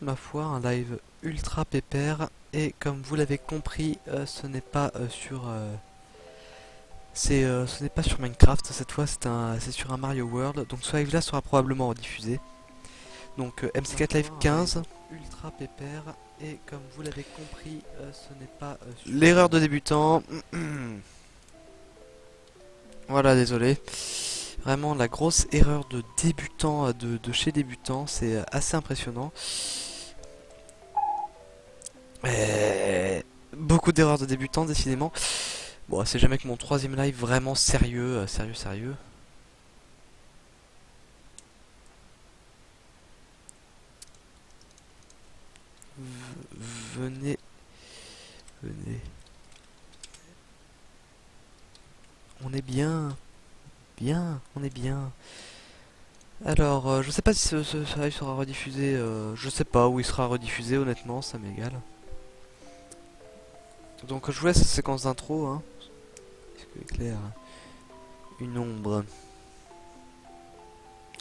ma foi, un live ultra pépère. Et comme vous l'avez compris, ce n'est pas ce n'est pas sur Minecraft. Cette fois, c'est sur un Mario World. Donc ce live-là sera probablement rediffusé. Donc MC4 Live 15, ultra pépère. Et comme vous l'avez compris, ce n'est pas l'erreur de débutant. Voilà, désolé. Vraiment la grosse erreur de débutant, de chez débutant, c'est assez impressionnant. Beaucoup d'erreurs de débutants, décidément. Bon, c'est jamais que mon troisième live vraiment sérieux, sérieux. Venez, venez. On est bien, on est bien. Alors, je sais pas si ce live sera rediffusé. Je sais pas où il sera rediffusé, honnêtement, ça m'égale. Donc, je vous laisse cette séquence d'intro. Hein. Est-ce que éclaire une ombre?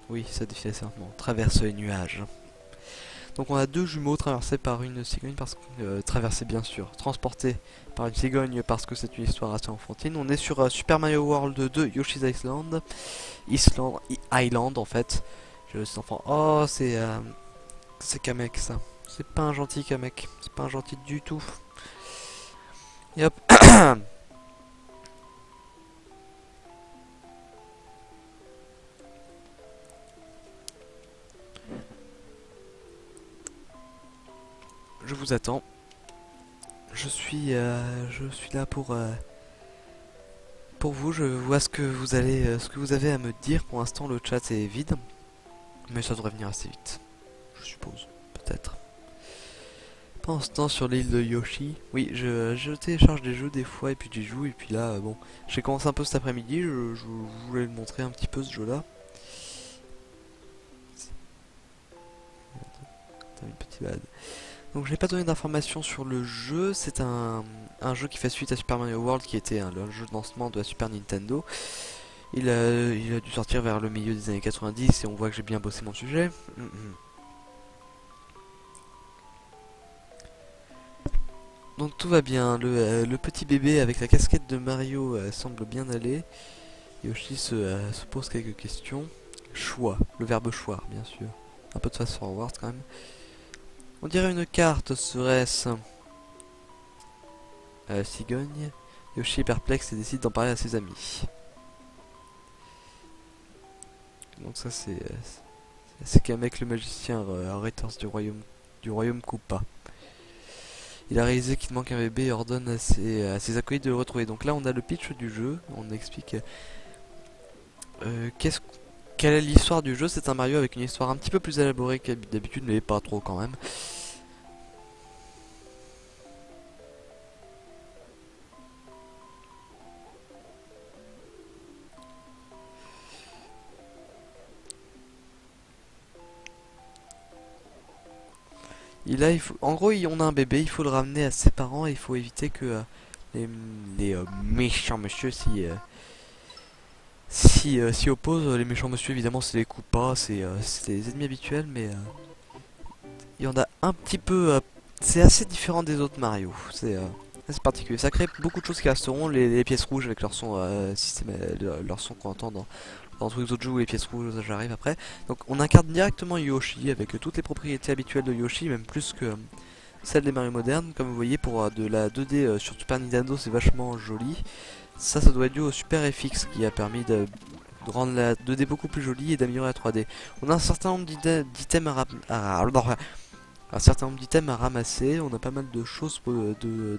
Oui, ça défile simplement. Traverse les nuages. Donc on a deux jumeaux traversés par une cigogne parce que traversés bien sûr, transportés par une cigogne parce que c'est une histoire assez enfantine. On est sur Super Mario World 2 Yoshi's Island en fait. Je cet enfant. Oh c'est Kamek ça. C'est pas un gentil Kamek, c'est pas un gentil du tout. Et hop. Je vous attends. Je suis là pour vous. Je vois ce que vous avez à me dire. Pour l'instant, le chat est vide, mais ça devrait venir assez vite. Je suppose, peut-être. Pendant ce temps, sur l'île de Yoshi, oui, je télécharge des jeux des fois et puis j'y joue. Et puis là, bon, j'ai commencé un peu cet après-midi. Je voulais le montrer un petit peu ce jeu-là. T'as une petite balade. Donc, je n'ai pas donné d'informations sur le jeu. C'est un jeu qui fait suite à Super Mario World, qui était le jeu de lancement de la Super Nintendo. Il a dû sortir vers le milieu des années 90 et on voit que j'ai bien bossé mon sujet. Donc tout va bien, le petit bébé avec la casquette de Mario semble bien aller. Yoshi se pose quelques questions. Choix, le verbe choix, bien sûr. Un peu de fast forward quand même. On dirait une carte, serait-ce cigogne. Yoshi est perplexe et décide d'en parler à ses amis. Donc ça c'est Kamek le magicien, Returns du royaume Koopa. Il a réalisé qu'il manque un bébé et ordonne à ses acolytes de le retrouver. Donc là on a le pitch du jeu, on explique qu'est-ce quelle est l'histoire du jeu. C'est un Mario avec une histoire un petit peu plus élaborée que d'habitude, mais pas trop quand même. En gros, on a un bébé, il faut le ramener à ses parents et il faut éviter que les méchants monsieur s'y opposent. Les méchants monsieur, évidemment, c'est les Koopas, c'est les ennemis habituels, mais il y en a un petit peu. C'est assez différent des autres Mario. C'est assez particulier. Ça crée beaucoup de choses qui resteront. Les pièces rouges avec leur son leur son qu'on entend dans tous les autres jeux où les pièces rouges, j'arrive après. Donc on incarne directement Yoshi avec toutes les propriétés habituelles de Yoshi, même plus que celles des Mario modernes. Comme vous voyez, pour de la 2D sur Super Nintendo, c'est vachement joli. Ça doit être dû au Super FX qui a permis de rendre la 2D beaucoup plus jolie et d'améliorer la 3D. On a un certain nombre d'items un certain nombre d'items à ramasser. On a pas mal de choses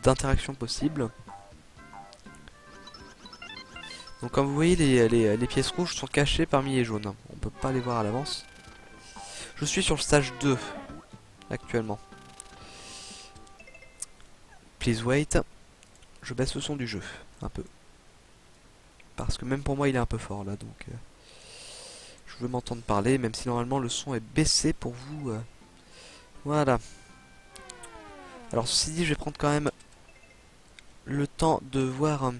d'interactions possibles. Donc comme vous voyez, les pièces rouges sont cachées parmi les jaunes. On peut pas les voir à l'avance. Je suis sur le stage 2 actuellement. Please wait. Je baisse le son du jeu un peu. Parce que même pour moi il est un peu fort là, donc je veux m'entendre parler, même si normalement le son est baissé pour vous. Voilà. Alors ceci dit, je vais prendre quand même le temps de voir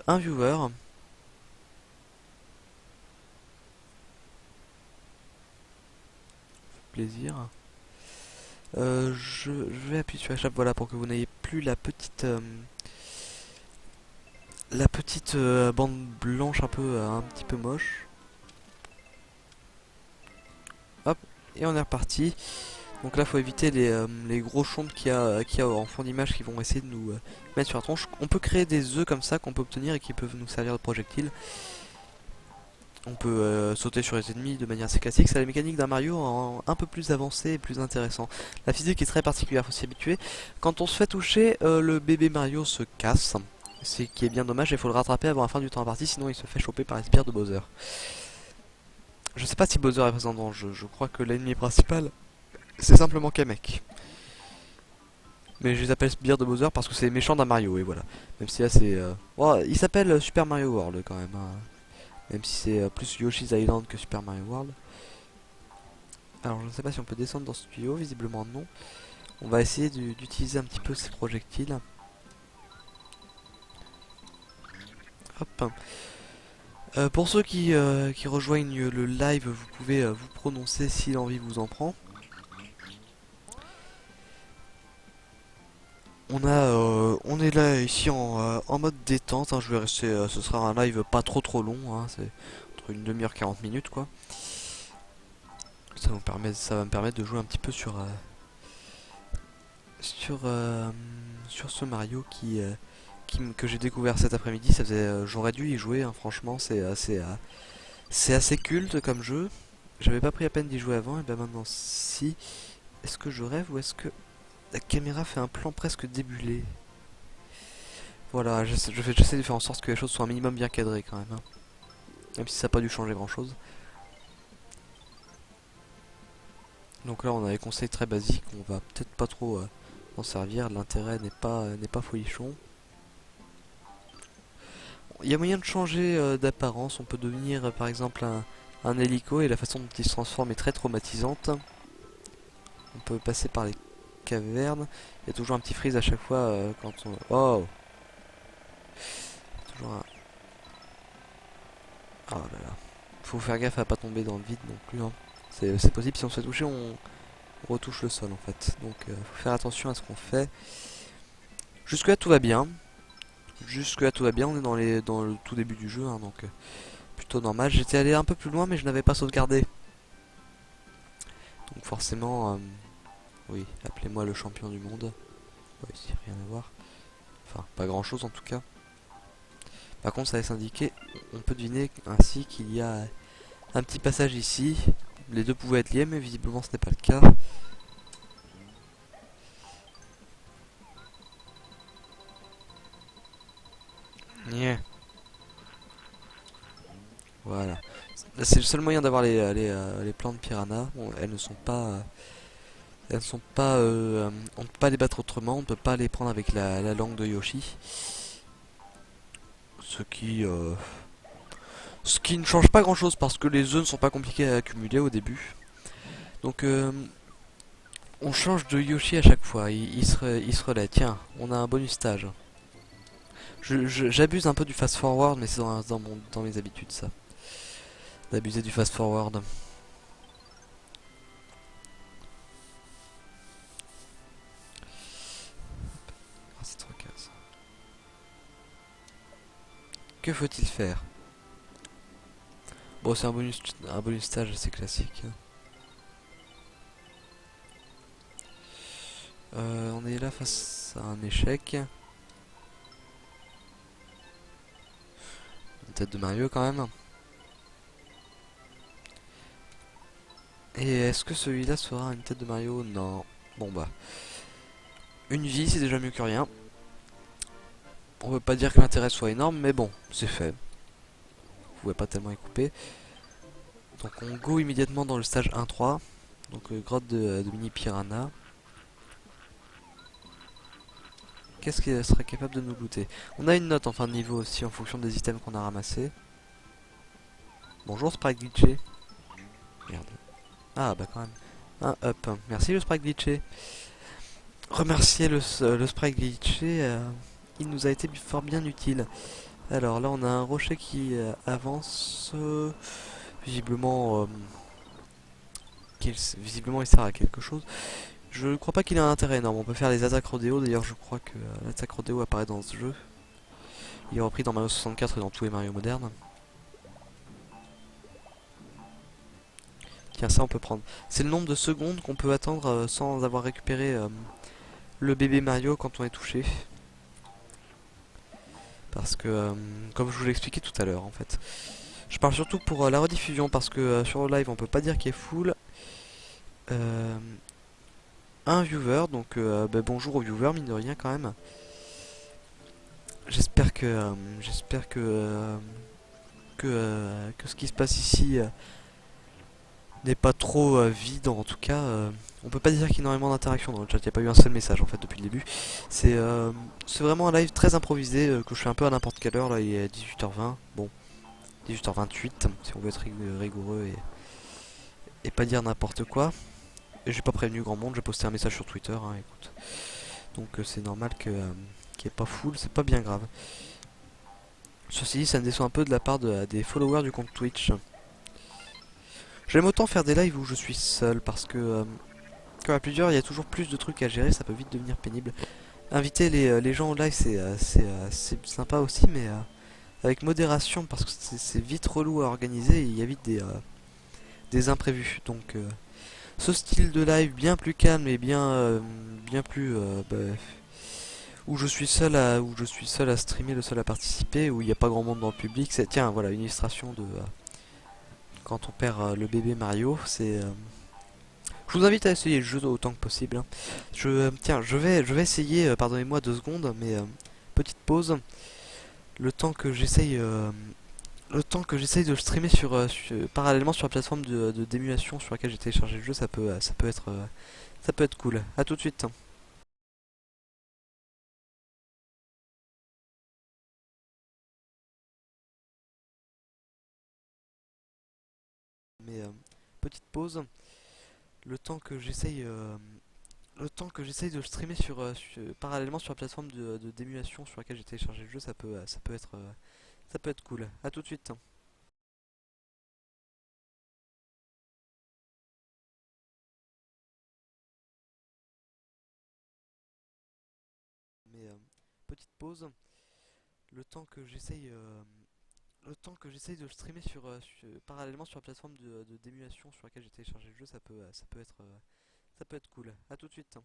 un viewer. Plaisir. Je vais appuyer sur la chape, voilà, pour que vous n'ayez plus la petite bande blanche un petit peu moche. Hop, et on est reparti. Donc là, faut éviter les gros chambres qu'il y a en fond d'image qui vont essayer de nous mettre sur la tronche. On peut créer des œufs comme ça qu'on peut obtenir et qui peuvent nous servir de projectiles. On peut sauter sur les ennemis de manière assez classique. C'est la mécanique d'un Mario un peu plus avancé et plus intéressant. La physique est très particulière, faut s'y habituer. Quand on se fait toucher, le bébé Mario se casse. Ce qui est bien dommage, il faut le rattraper avant la fin du temps imparti, sinon il se fait choper par les sbires de Bowser. Je sais pas si Bowser est présent dans le jeu, je crois que l'ennemi principal, c'est simplement Kamek. Mais je les appelle sbires de Bowser parce que c'est les méchants d'un Mario, et voilà. Même si là c'est... Oh, il s'appelle Super Mario World quand même, hein. Même si c'est plus Yoshi's Island que Super Mario World. Alors je ne sais pas si on peut descendre dans ce tuyau, visiblement non. On va essayer d'utiliser un petit peu ces projectiles. Hop. Pour ceux qui rejoignent le live, vous pouvez vous prononcer si l'envie vous en prend. On est là ici en mode détente, hein. Je vais rester, ce sera un live pas trop long, hein. C'est entre une demi-heure 40 minutes quoi. Ça va me permettre de jouer un petit peu sur ce Mario que j'ai découvert cet après-midi. Ça faisait, j'aurais dû y jouer, hein. Franchement, c'est assez culte comme jeu. J'avais pas pris la peine d'y jouer avant, et ben maintenant si. Est-ce que je rêve ou est-ce que la caméra fait un plan presque débulé? Voilà, j'essaie de faire en sorte que les choses soient un minimum bien cadrées quand même, hein. Même si ça n'a pas dû changer grand chose. Donc là on a des conseils très basiques, on va peut-être pas trop en servir, l'intérêt n'est pas folichon. Il y a moyen de changer d'apparence, on peut devenir par exemple un hélico et la façon dont il se transforme est très traumatisante. On peut passer par les cavernes, il y a toujours un petit freeze à chaque fois quand on... Oh, toujours un... Oh là là. Faut faire gaffe à pas tomber dans le vide non plus, hein. C'est possible, si on se fait toucher, on retouche le sol en fait. Donc faut faire attention à ce qu'on fait. Jusque là tout va bien. Jusque là tout va bien, on est dans le tout début du jeu, hein, donc plutôt normal. J'étais allé un peu plus loin mais je n'avais pas sauvegardé. Donc forcément, oui, appelez-moi le champion du monde. Ouais, ici rien à voir. Enfin, pas grand chose en tout cas. Par contre ça laisse indiquer, on peut deviner ainsi qu'il y a un petit passage ici. Les deux pouvaient être liés mais visiblement ce n'est pas le cas. Yeah. Voilà. C'est le seul moyen d'avoir les plantes piranha. Bon, elles ne sont pas, on ne peut pas les battre autrement. On ne peut pas les prendre avec la langue de Yoshi. Ce qui, ce qui ne change pas grand chose parce que les œufs ne sont pas compliqués à accumuler au début. Donc on change de Yoshi à chaque fois. Il se relaie. Tiens, on a un bonus stage. J'abuse un peu du fast forward, mais c'est dans mes habitudes ça. D'abuser du fast forward. Ah, c'est trop casse. Que faut-il faire? Bon, c'est un bonus stage assez classique. On est là face à un échec. Une tête de Mario quand même. Et est-ce que celui-là sera une tête de Mario? Non. Bon bah. Une vie, c'est déjà mieux que rien. On veut pas dire que l'intérêt soit énorme, mais bon, c'est fait. Vous pouvez pas tellement y couper. Donc on go immédiatement dans le stage 1-3. Donc grotte de mini piranha. Qu'est-ce qui serait capable de nous looter? On a une note en fin de niveau aussi en fonction des items qu'on a ramassés. Bonjour Sprite glitché. Merde. Ah bah quand même. Un up. Merci le Sprite glitché. Remercier le Sprite glitché. Il nous a été fort bien utile. Alors là on a un rocher qui avance. Visiblement, visiblement il sert à quelque chose. Je crois pas qu'il ait un intérêt énorme. On peut faire les attaques rodéo. D'ailleurs, je crois que l'attaque rodéo apparaît dans ce jeu. Il est repris dans Mario 64 et dans tous les Mario modernes. Tiens, ça on peut prendre. C'est le nombre de secondes qu'on peut attendre sans avoir récupéré le bébé Mario quand on est touché. Parce que, comme je vous l'ai expliqué tout à l'heure en fait. Je parle surtout pour la rediffusion parce que sur le live on peut pas dire qu'il est full. Un viewer, donc bah, bonjour aux viewers, mine de rien quand même. J'espère que ce qui se passe ici n'est pas trop vide. En tout cas, on peut pas dire qu'il y a énormément d'interactions dans le chat. Il n'y a pas eu un seul message en fait depuis le début. C'est vraiment un live très improvisé que je fais un peu à n'importe quelle heure. Là, il est 18h20. Bon, 18h28 si on veut être rigoureux et pas dire n'importe quoi. Et j'ai pas prévenu grand monde. J'ai posté un message sur Twitter. Hein, écoute. Donc c'est normal qu'il n'y ait pas full. C'est pas bien grave. Ceci dit, ça me déçoit un peu de la part des followers du compte Twitch. J'aime autant faire des lives où je suis seul parce que quand à plusieurs il y a toujours plus de trucs à gérer, ça peut vite devenir pénible. Inviter les gens au live c'est sympa aussi mais avec modération parce que c'est vite relou à organiser et il y a vite des imprévus. Donc ce style de live bien plus calme et bien plus bah, où je suis seul à streamer, le seul à participer, où il n'y a pas grand monde dans le public, c'est tiens voilà une illustration de quand on perd le bébé Mario, je vous invite à essayer le jeu autant que possible. Hein. Tiens, je vais essayer, pardonnez-moi 2 secondes, mais petite pause. Le temps que j'essaye, de le streamer parallèlement sur la plateforme d'émulation sur laquelle j'ai téléchargé le jeu, ça peut être cool. À tout de suite. Mais petite pause. Le temps que j'essaye, de le streamer parallèlement sur la plateforme d'émulation sur laquelle j'ai téléchargé le jeu, ça peut être cool. À tout de suite. Mais petite pause. Le temps que j'essaye, de le streamer parallèlement sur la plateforme d'émulation sur laquelle j'ai téléchargé le jeu, ça peut être cool. À tout de suite.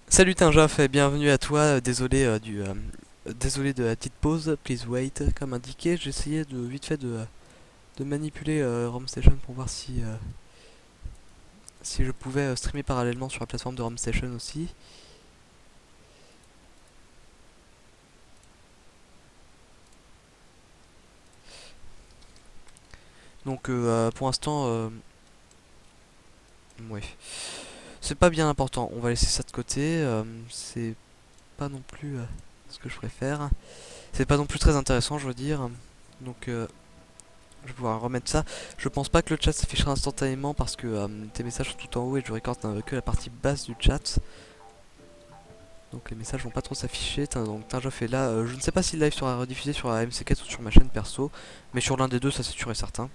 Salut Tinjaf et bienvenue à toi. Désolé de la petite pause. Please wait. Comme indiqué, j'essayais de vite fait de manipuler ROM Station pour voir si je pouvais streamer parallèlement sur la plateforme de ROM Station aussi. Donc pour l'instant, ouais. C'est pas bien important. On va laisser ça de côté. C'est pas non plus ce que je préfère. C'est pas non plus très intéressant, je veux dire. Donc je vais pouvoir remettre ça. Je pense pas que le chat s'affichera instantanément parce que tes messages sont tout en haut et je recorde que la partie basse du chat. Donc les messages vont pas trop s'afficher. Donc Tinjoff est là. Je ne sais pas si le live sera rediffusé sur la MC4 ou sur ma chaîne perso. Mais sur l'un des deux, ça c'est sûr et certain.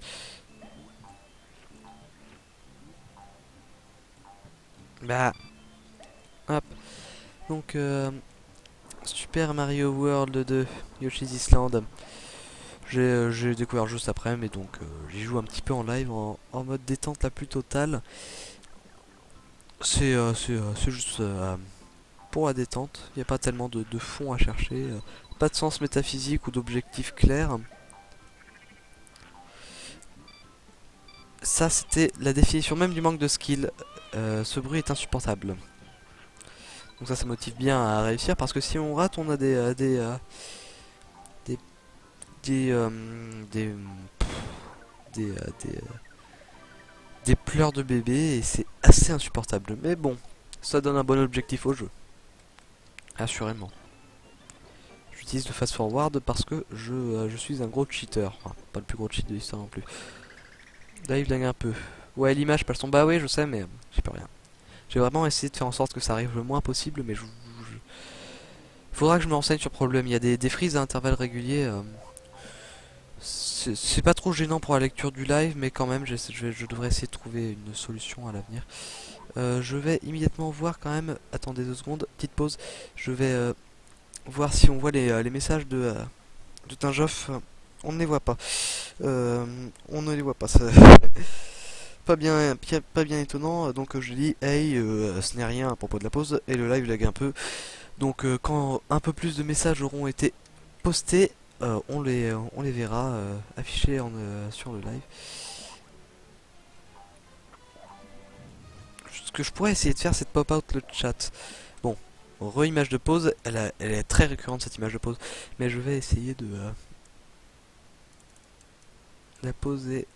Bah, hop. Donc, Super Mario World 2, Yoshi's Island. J'ai découvert juste après, mais donc j'y joue un petit peu en live, en mode détente la plus totale. C'est juste pour la détente. Il n'y a pas tellement de fond à chercher. Pas de sens métaphysique ou d'objectif clair. Ça, c'était la définition même du manque de skill. Ce bruit est insupportable. Donc ça motive bien à réussir parce que si on rate, on a des, des, euh, des, des, euh, des, euh, des pleurs de bébé et c'est assez insupportable. Mais bon, ça donne un bon objectif au jeu. Assurément. J'utilise le fast forward parce que je suis un gros cheater. Enfin, pas le plus gros cheat de l'histoire non plus. Là, il lag un peu. Ouais, l'image passe son bas, oui, je sais, mais j'y peux rien. J'ai vraiment essayé de faire en sorte que ça arrive le moins possible, mais faudra que je me renseigne sur le problème. Il y a des frises à intervalles réguliers. C'est pas trop gênant pour la lecture du live, mais quand même, je devrais essayer de trouver une solution à l'avenir. Je vais immédiatement voir quand même. Attendez 2 secondes, petite pause. Je vais voir si on voit les messages de Tinjoff. On ne les voit pas. On ne les voit pas. Ça... pas bien étonnant. Donc je dis hey, ce n'est rien à propos de la pause. Et le live lag un peu. Donc quand un peu plus de messages auront été postés, on les verra affichés sur le live. Ce que je pourrais essayer de faire, c'est de pop out le chat. Bon, re-image de pause, elle est très récurrente cette image de pause, mais je vais essayer de la poser.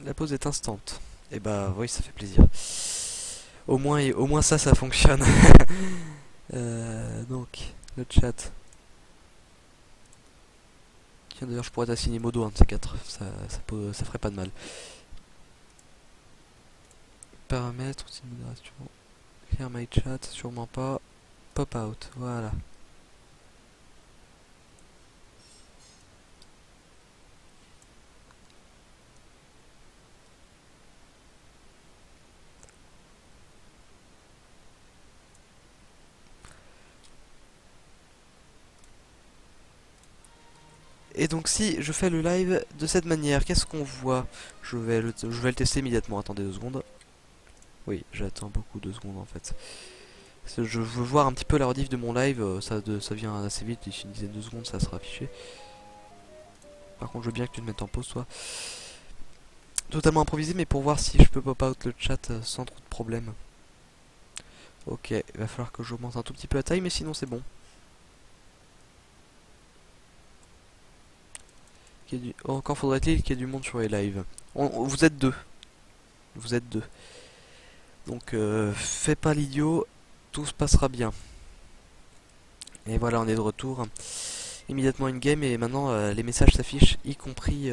La pause est instante. Et bah oui, ça fait plaisir. Au moins ça fonctionne. Donc, le chat. Tiens, d'ailleurs, je pourrais t'assigner modo, un de ces quatre. Ça ferait pas de mal. Paramètres, outils de modération. Clear my chat, sûrement pas. Pop out, voilà. Et donc si je fais le live de cette manière, qu'est-ce qu'on voit? Je vais le tester immédiatement, attendez 2 secondes. Oui, j'attends beaucoup 2 secondes en fait. Je veux voir un petit peu la rediff de mon live, ça vient assez vite, d'ici une dizaine de secondes ça sera affiché. Par contre je veux bien que tu te mettes en pause toi. Totalement improvisé mais pour voir si je peux pop out le chat sans trop de problème. Ok, il va falloir que j'augmente un tout petit peu la taille mais sinon c'est bon. Encore faudrait-il qu'il y ait du monde sur les lives. Vous êtes deux. Vous êtes deux. Donc fais pas l'idiot, tout se passera bien. Et voilà, on est de retour. Immédiatement in game et maintenant les messages s'affichent, y compris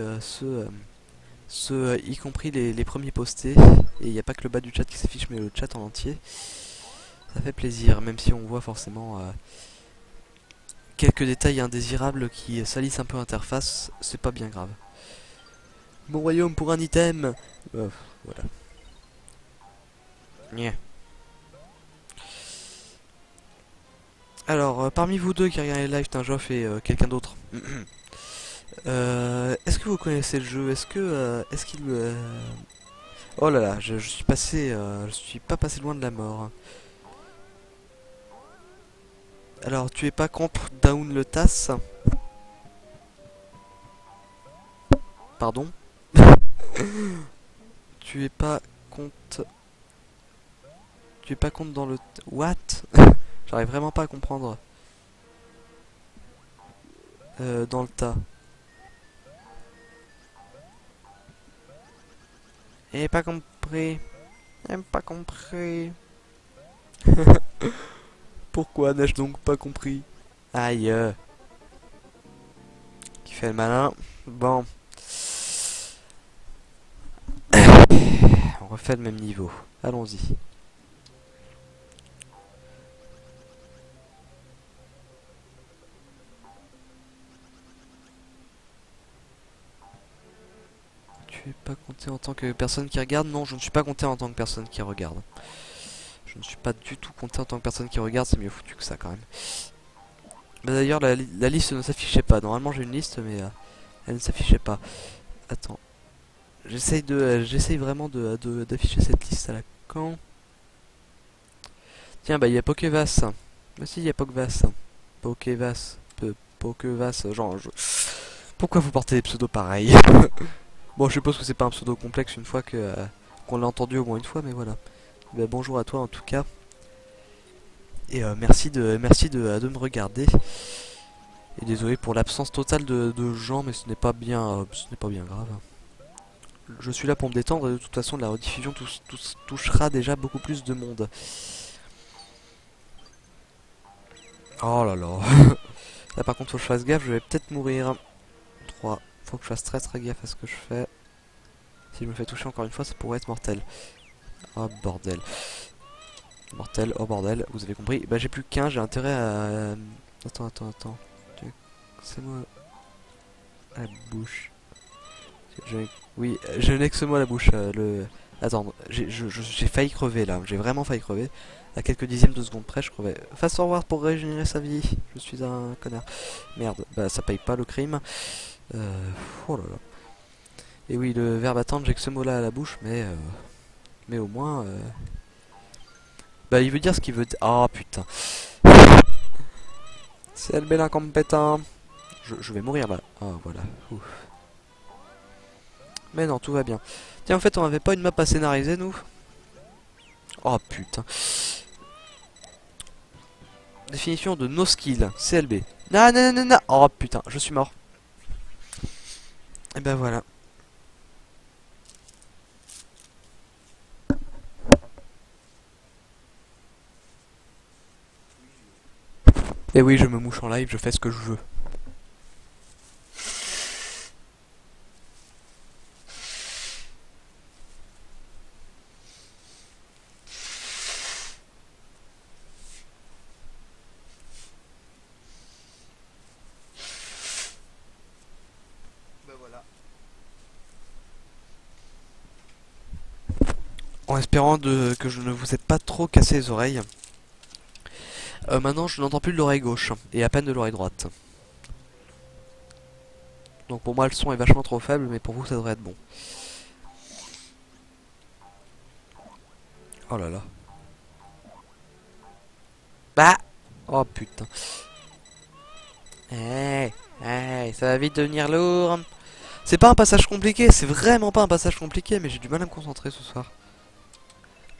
y compris les premiers postés. Et il n'y a pas que le bas du chat qui s'affiche, mais le chat en entier. Ça fait plaisir, même si on voit forcément quelques détails indésirables qui salissent un peu l'interface, c'est pas bien grave. Mon royaume pour un item. Voilà. Yeah. Alors, parmi vous deux qui regardez les lives, Tinjoff et quelqu'un d'autre, est-ce que vous connaissez le jeu? Est-ce qu'il... Oh là là, je suis passé... je suis pas passé loin de la mort. Alors, tu es pas contre Down le TAS? Pardon? Tu es pas contre... Tu es pas contre dans le... What? J'arrive vraiment pas à comprendre. Dans le tas. J'ai pas compris. J'ai pas compris. Pourquoi n'ai-je donc pas compris? Aïe. Qui fait le malin. Bon. On refait le même niveau. Allons-y. Tu es pas compté en tant que personne qui regarde? Non, je ne suis pas compté en tant que personne qui regarde. Je ne suis pas du tout compté en tant que personne qui regarde, c'est mieux foutu que ça quand même. Bah, d'ailleurs, la liste ne s'affichait pas. Normalement, j'ai une liste, mais elle ne s'affichait pas. Attends. J'essaye vraiment d'afficher cette liste à la con. Tiens, bah, il y a Pokevas. Mais si, il y a Pokevas. Pokevas. Pokevas. Genre, pourquoi vous portez des pseudos pareils? Bon, je suppose que c'est pas un pseudo complexe une fois que qu'on l'a entendu au moins une fois, mais voilà. Bah, bonjour à toi en tout cas. Et merci de me regarder. Et désolé pour l'absence totale de gens, mais ce n'est pas bien grave. Je suis là pour me détendre et de toute façon la rediffusion touchera déjà beaucoup plus de monde. Oh là là. Là par contre faut que je fasse gaffe, je vais peut-être mourir. 3. Faut que je fasse très gaffe à ce que je fais. Si je me fais toucher encore une fois, ça pourrait être mortel. Oh bordel. Mortel, oh bordel, vous avez compris. Bah j'ai plus qu'un, j'ai intérêt à... Attends. C'est moi la bouche. Oui, je n'ai que ce mot à la bouche. Attends, j'ai failli crever là. J'ai vraiment failli crever. À quelques dixièmes de seconde près, je crevais. Fast forward pour régénérer sa vie. Je suis un connard. Merde, bah ça paye pas le crime. Oh là là. Et oui, le verbe attendre, j'ai que ce mot là à la bouche, mais au moins. Bah il veut dire ce qu'il veut dire. Oh putain. C'est le bel incompétent. Je vais mourir là. Oh voilà. Ouf. Mais non, tout va bien. Tiens, en fait, on avait pas une map à scénariser, nous? Oh putain. Définition de no skill, CLB. Non. Oh putain, je suis mort. Et ben voilà. Et oui, je me mouche en live, je fais ce que je veux. Ben voilà. En espérant que je ne vous ai pas trop cassé les oreilles. Maintenant, je n'entends plus de l'oreille gauche et à peine de l'oreille droite. Donc pour moi, le son est vachement trop faible, mais pour vous, ça devrait être bon. Oh là là. Bah. Oh putain. Ça va vite devenir lourd. C'est pas un passage compliqué, c'est vraiment pas un passage compliqué, mais j'ai du mal à me concentrer ce soir.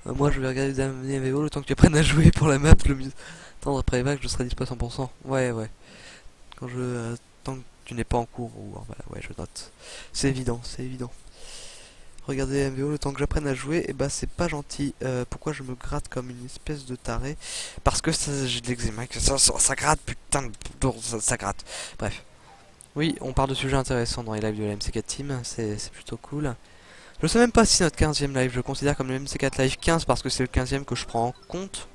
Moi, je vais regarder des vidéos le temps que tu apprennes à jouer pour la map, le mieux. Attendre après les vagues, je serai dispo à 100%. Ouais. Tant que tu n'es pas en cours, ou voilà, ouais, je note. C'est évident. Regarder des MVO le temps que j'apprenne à jouer, et bah c'est pas gentil. Pourquoi je me gratte comme une espèce de taré? Parce que j'ai de l'eczéma, que ça gratte, putain, ça gratte. Bref. Oui, on parle de sujets intéressants dans les lives de la MC4 Team, c'est plutôt cool. Je sais même pas si notre 15e live, je le considère comme le MC4 Live 15 parce que c'est le 15e que je prends en compte.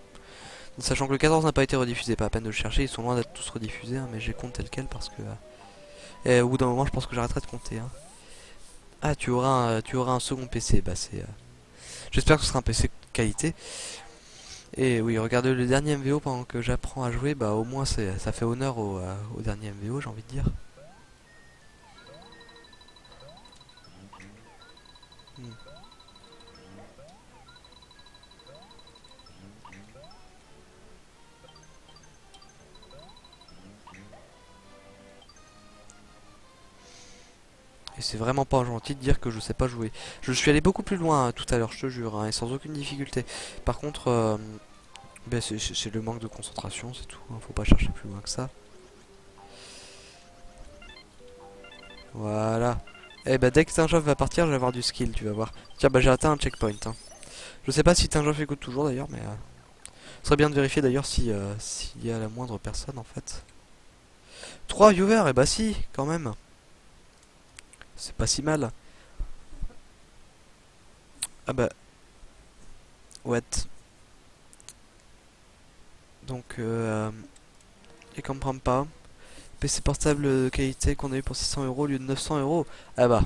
Sachant que le 14 n'a pas été rediffusé, pas à peine de le chercher, ils sont loin d'être tous rediffusés, hein, mais j'ai compte tel quel parce que... et au bout d'un moment, je pense que j'arrêterai de compter. Hein. Ah, tu auras un second PC, bah c'est... J'espère que ce sera un PC de qualité. Et oui, regardez le dernier MVO pendant que j'apprends à jouer, bah au moins ça fait honneur au dernier MVO, j'ai envie de dire. Hmm. Et c'est vraiment pas gentil de dire que je sais pas jouer. Je suis allé beaucoup plus loin tout à l'heure, je te jure, hein, et sans aucune difficulté. Par contre, ben c'est le manque de concentration, c'est tout. Hein, faut pas chercher plus loin que ça. Voilà. Et bah dès que Tinjoff va partir, je vais avoir du skill, tu vas voir. Tiens, bah j'ai atteint un checkpoint. Hein. Je sais pas si Tinjoff écoute toujours d'ailleurs, mais... ce serait bien de vérifier d'ailleurs si s'il y a la moindre personne en fait. 3 viewers, et bah si, quand même. C'est pas si mal. Ah bah... what. Donc, il comprend pas. PC portable de qualité qu'on a eu pour 600 € au lieu de 900 €. Ah bah.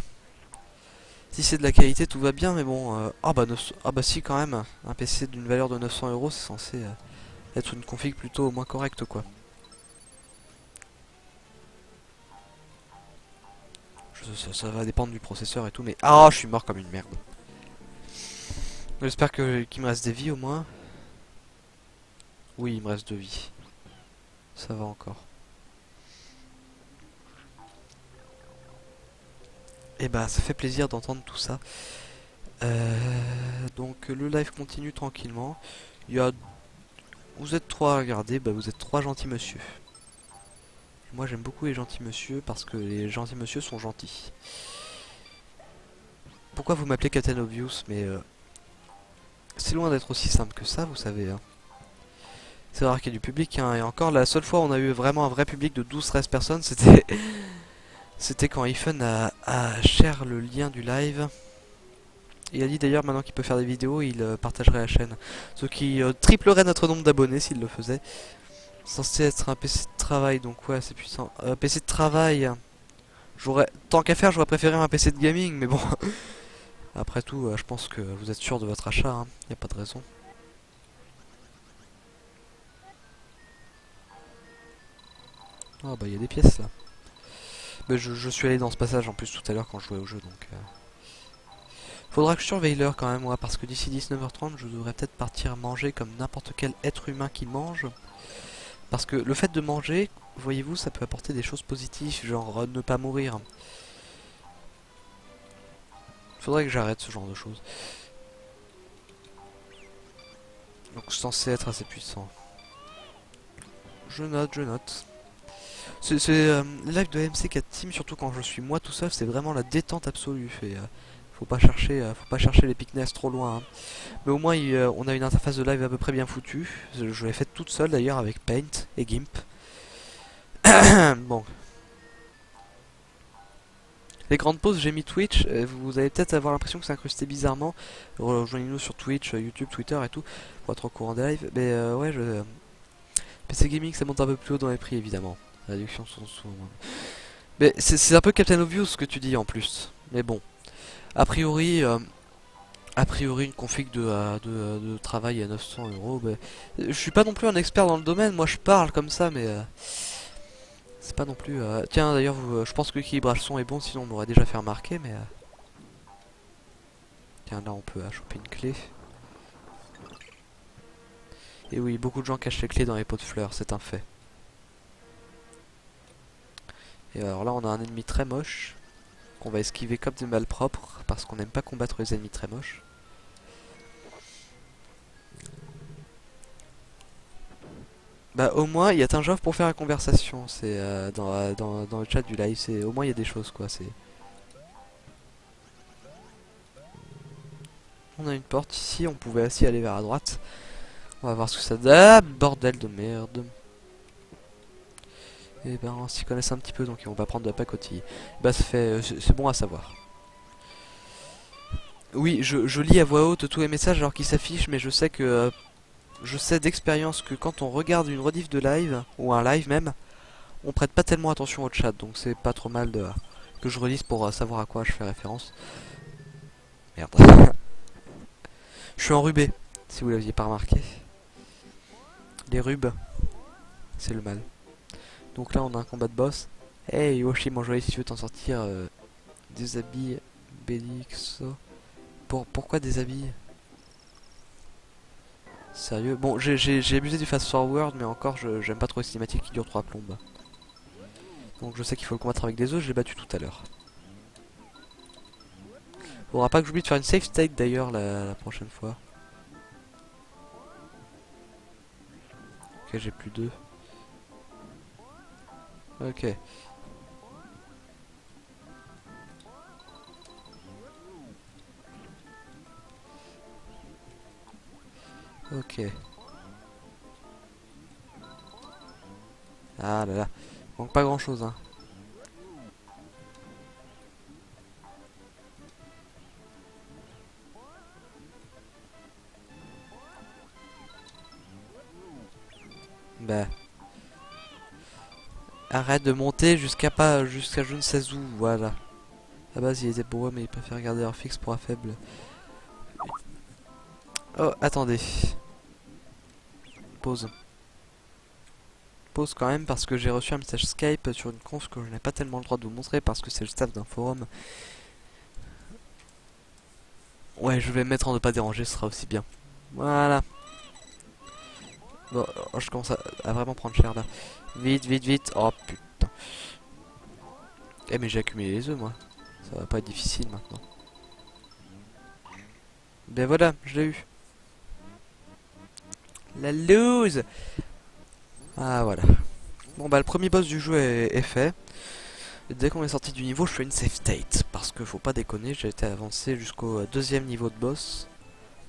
Si c'est de la qualité, tout va bien, mais bon... ah bah, ah bah si, quand même. Un PC d'une valeur de 900 €, c'est censé être une config plutôt au moins correcte, quoi. Ça va dépendre du processeur et tout, mais... Ah, je suis mort comme une merde. J'espère qu'il me reste des vies, au moins. Oui, il me reste 2 vies. Ça va encore. Et bah, ça fait plaisir d'entendre tout ça. Donc, le live continue tranquillement. Il y a... Vous êtes 3 à regarder, bah vous êtes 3 gentils monsieur. Moi j'aime beaucoup les gentils monsieur parce que les gentils monsieur sont gentils. Pourquoi vous m'appelez Captain Obvious? Mais c'est loin d'être aussi simple que ça, vous savez. Hein. C'est rare qu'il y ait du public. Hein. Et encore, la seule fois où on a eu vraiment un vrai public de 12-13 personnes, c'était c'était quand Ethan a share le lien du live. Il a dit d'ailleurs maintenant qu'il peut faire des vidéos, il partagerait la chaîne. Ce qui triplerait notre nombre d'abonnés s'il le faisait. Censé être un PC de travail, donc ouais, c'est puissant. PC de travail, tant qu'à faire, j'aurais préféré un PC de gaming, mais bon. Après tout, je pense que vous êtes sûr de votre achat, hein. Y a pas de raison. Ah bah il y a des pièces là. Mais je suis allé dans ce passage en plus tout à l'heure quand je jouais au jeu, donc... Faudra que je surveille l'heure quand même, moi, parce que d'ici 19h30, je devrais peut-être partir manger comme n'importe quel être humain qui mange. Parce que le fait de manger, voyez-vous, ça peut apporter des choses positives, genre ne pas mourir. Faudrait que j'arrête ce genre de choses. Donc c'est censé être assez puissant. Je note, je note. Le live de MC4 Team, surtout quand je suis moi tout seul, c'est vraiment la détente absolue. Et, faut pas chercher les pickness trop loin. Hein. Mais au moins, on a une interface de live à peu près bien foutue. Je l'ai faite toute seule d'ailleurs avec Paint et Gimp. Bon. Les grandes pauses, j'ai mis Twitch. Vous allez peut-être avoir l'impression que c'est incrusté bizarrement. Rejoignez-nous sur Twitch, YouTube, Twitter et tout pour être au courant des lives. Mais ouais, PC Gaming, ça monte un peu plus haut dans les prix évidemment. Les réductions sont souvent... Mais c'est un peu Captain Obvious ce que tu dis en plus. Mais bon, a priori, une config de travail à 900 €. Bah, je suis pas non plus un expert dans le domaine. Moi, je parle comme ça, mais c'est pas non plus. Tiens, d'ailleurs, je pense que l'équilibrage son est bon, sinon on m'aurait déjà fait remarquer. Mais tiens, là, on peut choper une clé. Et oui, beaucoup de gens cachent les clés dans les pots de fleurs, c'est un fait. Et alors là, on a un ennemi très moche qu'on va esquiver comme des malpropres parce qu'on n'aime pas combattre les ennemis très moches. Bah au moins il y a Tinjov pour faire la conversation, c'est dans le chat du live, c'est au moins il y a des choses quoi, c'est... On a une porte ici, on pouvait aussi aller vers la droite. On va voir ce que ça donne. Ah, bordel de merde. Et ben on s'y connaît un petit peu donc on va prendre de la pacotille. Bah ça fait... c'est bon à savoir. Oui, je lis à voix haute tous les messages alors qu'ils s'affichent, mais je sais que... je sais d'expérience que quand on regarde une rediff de live, ou un live même, on prête pas tellement attention au chat, donc c'est pas trop mal que je relise pour savoir à quoi je fais référence. Merde. Je suis enrubé, si vous l'aviez pas remarqué. Les rubes, c'est le mal. Donc là on a un combat de boss. Hey Yoshi, mon joli, si tu veux t'en sortir, déshabille Belixo. Pourquoi déshabille? Sérieux? Bon, j'ai abusé du fast forward, mais encore, j'aime pas trop les cinématiques qui durent 3 plombes. Donc je sais qu'il faut le combattre avec des œufs, je l'ai battu tout à l'heure. Faudra pas que j'oublie de faire une save state d'ailleurs la prochaine fois. Ok, j'ai plus d'œufs. Ok. Ok. Ah là là. Manque pas grand chose, hein. Bah. Arrête de monter jusqu'à je ne sais où, voilà. À la base, il était pour eux, mais ils préfèrent garder leur fixe pour un faible. Oh, attendez. Pause. Pause quand même parce que j'ai reçu un message Skype sur une conf que je n'ai pas tellement le droit de vous montrer parce que c'est le staff d'un forum. Ouais, je vais mettre en ne pas déranger, ce sera aussi bien. Voilà. Bon, oh, je commence à vraiment prendre cher là. Vite, vite, vite. Oh putain. Eh mais j'ai accumulé les œufs moi. Ça va pas être difficile maintenant. Ben voilà, je l'ai eu. La lose. Ah voilà. Bon bah le premier boss du jeu est fait. Et dès qu'on est sorti du niveau, je fais une save state. Parce que faut pas déconner, j'ai été avancé jusqu'au deuxième niveau de boss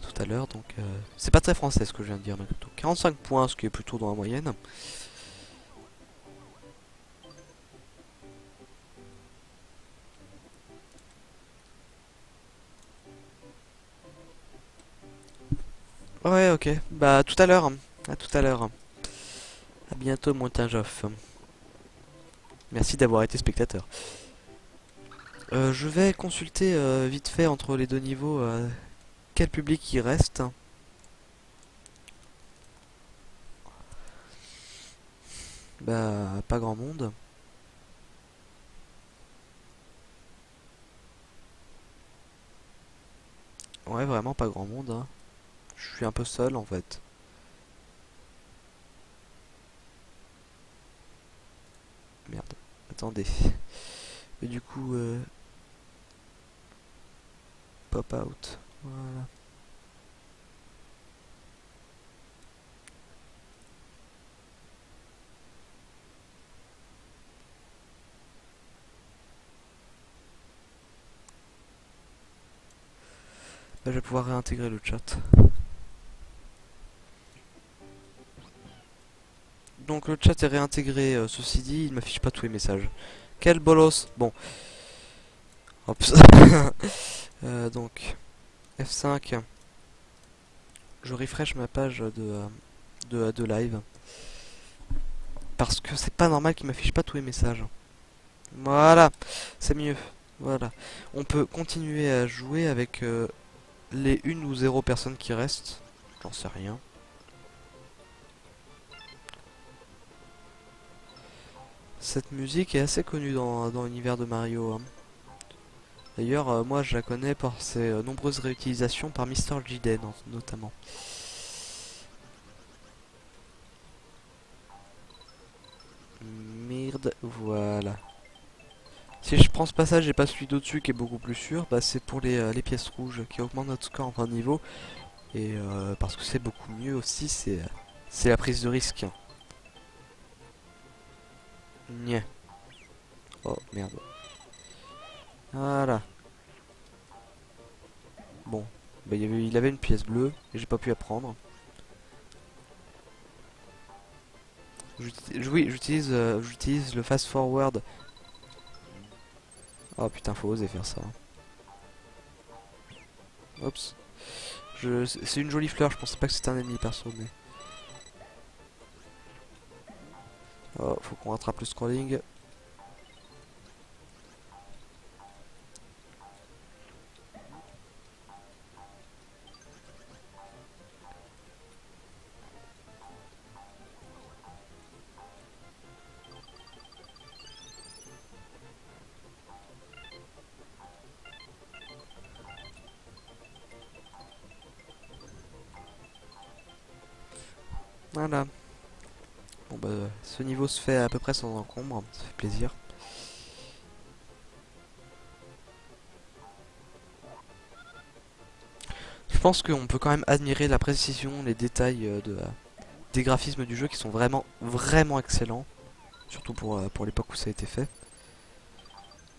tout à l'heure. Donc c'est pas très français ce que je viens de dire. Mais plutôt 45 points, ce qui est plutôt dans la moyenne. Ouais, ok. Bah tout à l'heure. À tout à l'heure. À bientôt, mon Tinjoff. Merci d'avoir été spectateur. Je vais consulter vite fait entre les deux niveaux quel public il reste. Bah, pas grand monde. Ouais, vraiment pas grand monde, hein. Je suis un peu seul en fait. Merde. Attendez. Et du coup, pop out. Voilà. Là, je vais pouvoir réintégrer le chat. Donc le chat est réintégré. Ceci dit, il m'affiche pas tous les messages. Quel bolos. Bon. Hop. Donc F5. Je refresh ma page de live. Parce que c'est pas normal qu'il m'affiche pas tous les messages. Voilà, c'est mieux. Voilà. On peut continuer à jouer avec les 1 ou 0 personnes qui restent. J'en sais rien. Cette musique est assez connue dans l'univers de Mario, hein. D'ailleurs, moi je la connais par ses nombreuses réutilisations par Mr. Jiden notamment. Merde, voilà. Si je prends ce passage et pas celui d'au-dessus qui est beaucoup plus sûr, bah c'est pour les pièces rouges qui augmentent notre score en fin de niveau. Et parce que c'est beaucoup mieux aussi, c'est la prise de risque. Nya. Oh merde. Voilà. Bon. Bah, il avait une pièce bleue et j'ai pas pu la prendre. Oui, j'utilise le fast forward. Oh putain, faut oser faire ça. Oups. C'est une jolie fleur, je pensais pas que c'était un ennemi perso, mais... Oh, faut qu'on rattrape le scrolling. Voilà. Bon bah, ce niveau se fait à peu près sans encombre, ça fait plaisir. Je pense qu'on peut quand même admirer la précision, les détails des graphismes du jeu qui sont vraiment, vraiment excellents. Surtout pour l'époque où ça a été fait.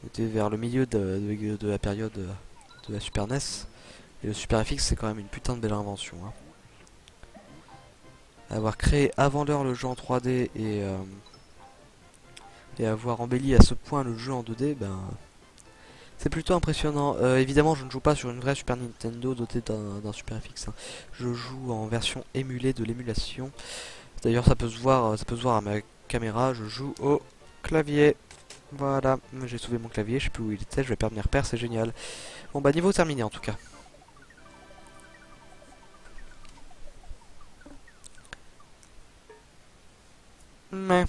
C'était vers le milieu de la période de la Super NES. Et le Super FX c'est quand même une putain de belle invention, hein. Avoir créé avant l'heure le jeu en 3D et avoir embelli à ce point le jeu en 2D, ben... C'est plutôt impressionnant. Évidemment, je ne joue pas sur une vraie Super Nintendo dotée d'un Super FX, hein. Je joue en version émulée de l'émulation. D'ailleurs, ça peut se voir à ma caméra. Je joue au clavier. Voilà, j'ai sauvé mon clavier, je sais plus où il était, je vais perdre mes repères, c'est génial. Bon bah niveau terminé en tout cas. Mais,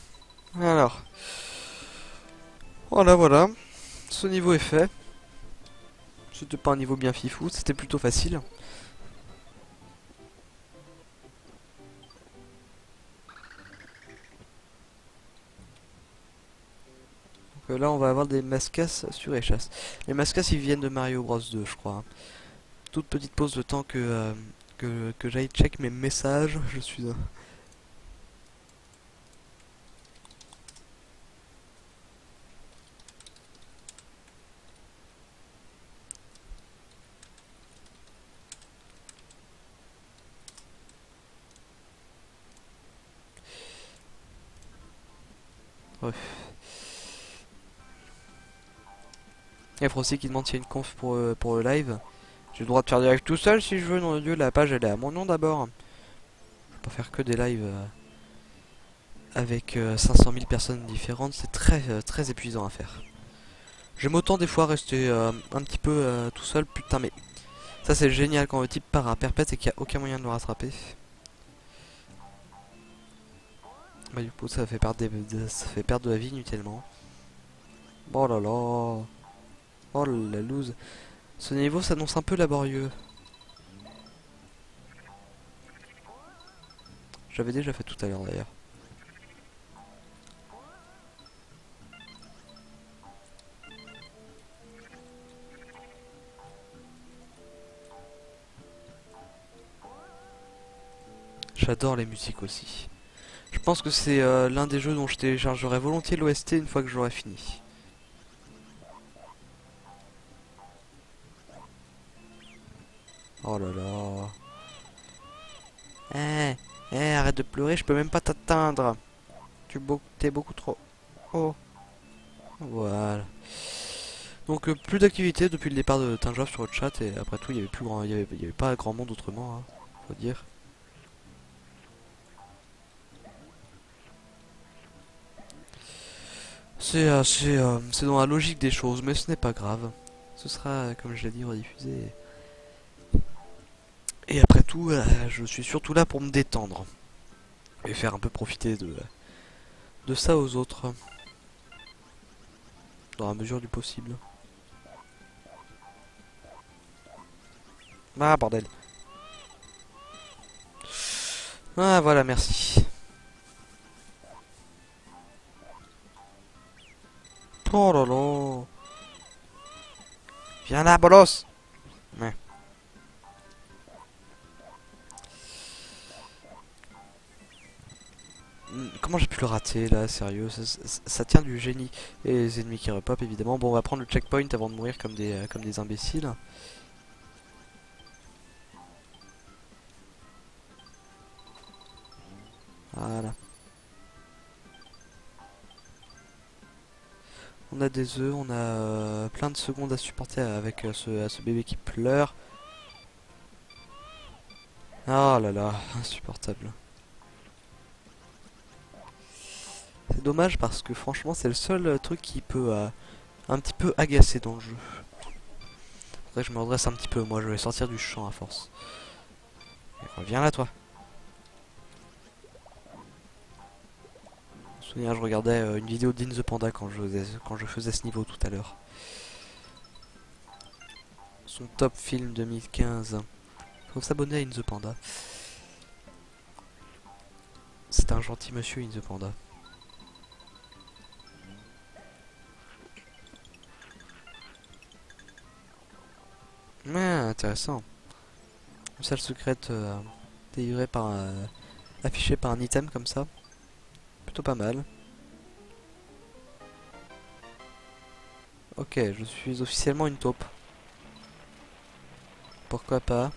alors, voilà voilà, ce niveau est fait. C'était pas un niveau bien fifou, c'était plutôt facile. Donc là on va avoir des mascasses sur échasse. Les mascasses ils viennent de Mario Bros 2 je crois, hein. Toute petite pause de temps que j'aille check mes messages, je suis... Bref. Il y a Frosty qui demande s'il y a une conf pour le live. J'ai le droit de faire des lives tout seul si je veux, non de Dieu, la page elle est à mon nom d'abord. Je vais pas faire que des lives avec 500 000 personnes différentes, c'est très épuisant à faire. J'aime autant des fois rester un petit peu tout seul, putain mais... Ça c'est génial quand le type part à perpète et qu'il n'y a aucun moyen de le rattraper. Bah du coup ça fait perdre, ça fait perdre de la vie inutilement. Oh là là. Oh la loose. Ce niveau s'annonce un peu laborieux. J'avais déjà fait tout à l'heure d'ailleurs. J'adore les musiques aussi. Je pense que c'est l'un des jeux dont je téléchargerai volontiers l'OST une fois que j'aurai fini. Oh là là. Arrête de pleurer, je peux même pas t'atteindre. T'es beaucoup trop haut. Voilà. Donc plus d'activité depuis le départ de Tinjoff sur le chat et après tout il y avait plus grand, il y avait pas grand monde autrement, hein, faut dire. C'est dans la logique des choses, mais ce n'est pas grave. Ce sera, comme je l'ai dit, rediffusé. Et après tout, je suis surtout là pour me détendre et faire un peu profiter de ça aux autres, dans la mesure du possible. Ah bordel. Ah voilà, merci. Oh là là. Viens là, bolos. Ouais. Comment j'ai pu le rater là, sérieux, ça tient du génie. Et les ennemis qui repop évidemment. Bon, on va prendre le checkpoint avant de mourir comme des imbéciles. Voilà. On a des œufs, on a plein de secondes à supporter avec ce bébé qui pleure. Ah là là, insupportable. C'est dommage parce que franchement c'est le seul truc qui peut un petit peu agacer dans le jeu. Faudrait que je me redresse un petit peu, moi je vais sortir du champ à force. Et reviens là toi. Je me souviens, je regardais une vidéo d'In the Panda quand je faisais ce niveau tout à l'heure. Son top film 2015. Faut s'abonner à In the Panda. C'est un gentil monsieur In the Panda. Mais intéressant. Une salle secrète délivrée par affichée par un item comme ça. Plutôt pas mal. Ok, je suis officiellement une taupe. Pourquoi pas?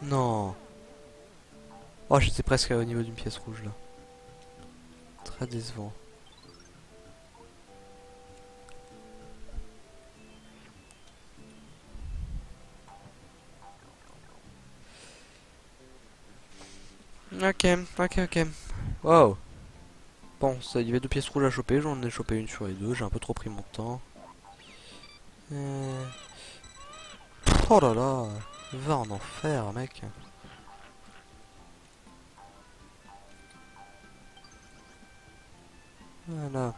Non. Oh, j'étais presque au niveau d'une pièce rouge là. Très décevant. Ok, ok, ok. Wow. Bon, ça, il y avait deux pièces rouges à choper, j'en ai chopé une sur les deux, j'ai un peu trop pris mon temps. Euh... Oh là là, va en enfer, mec. Voilà.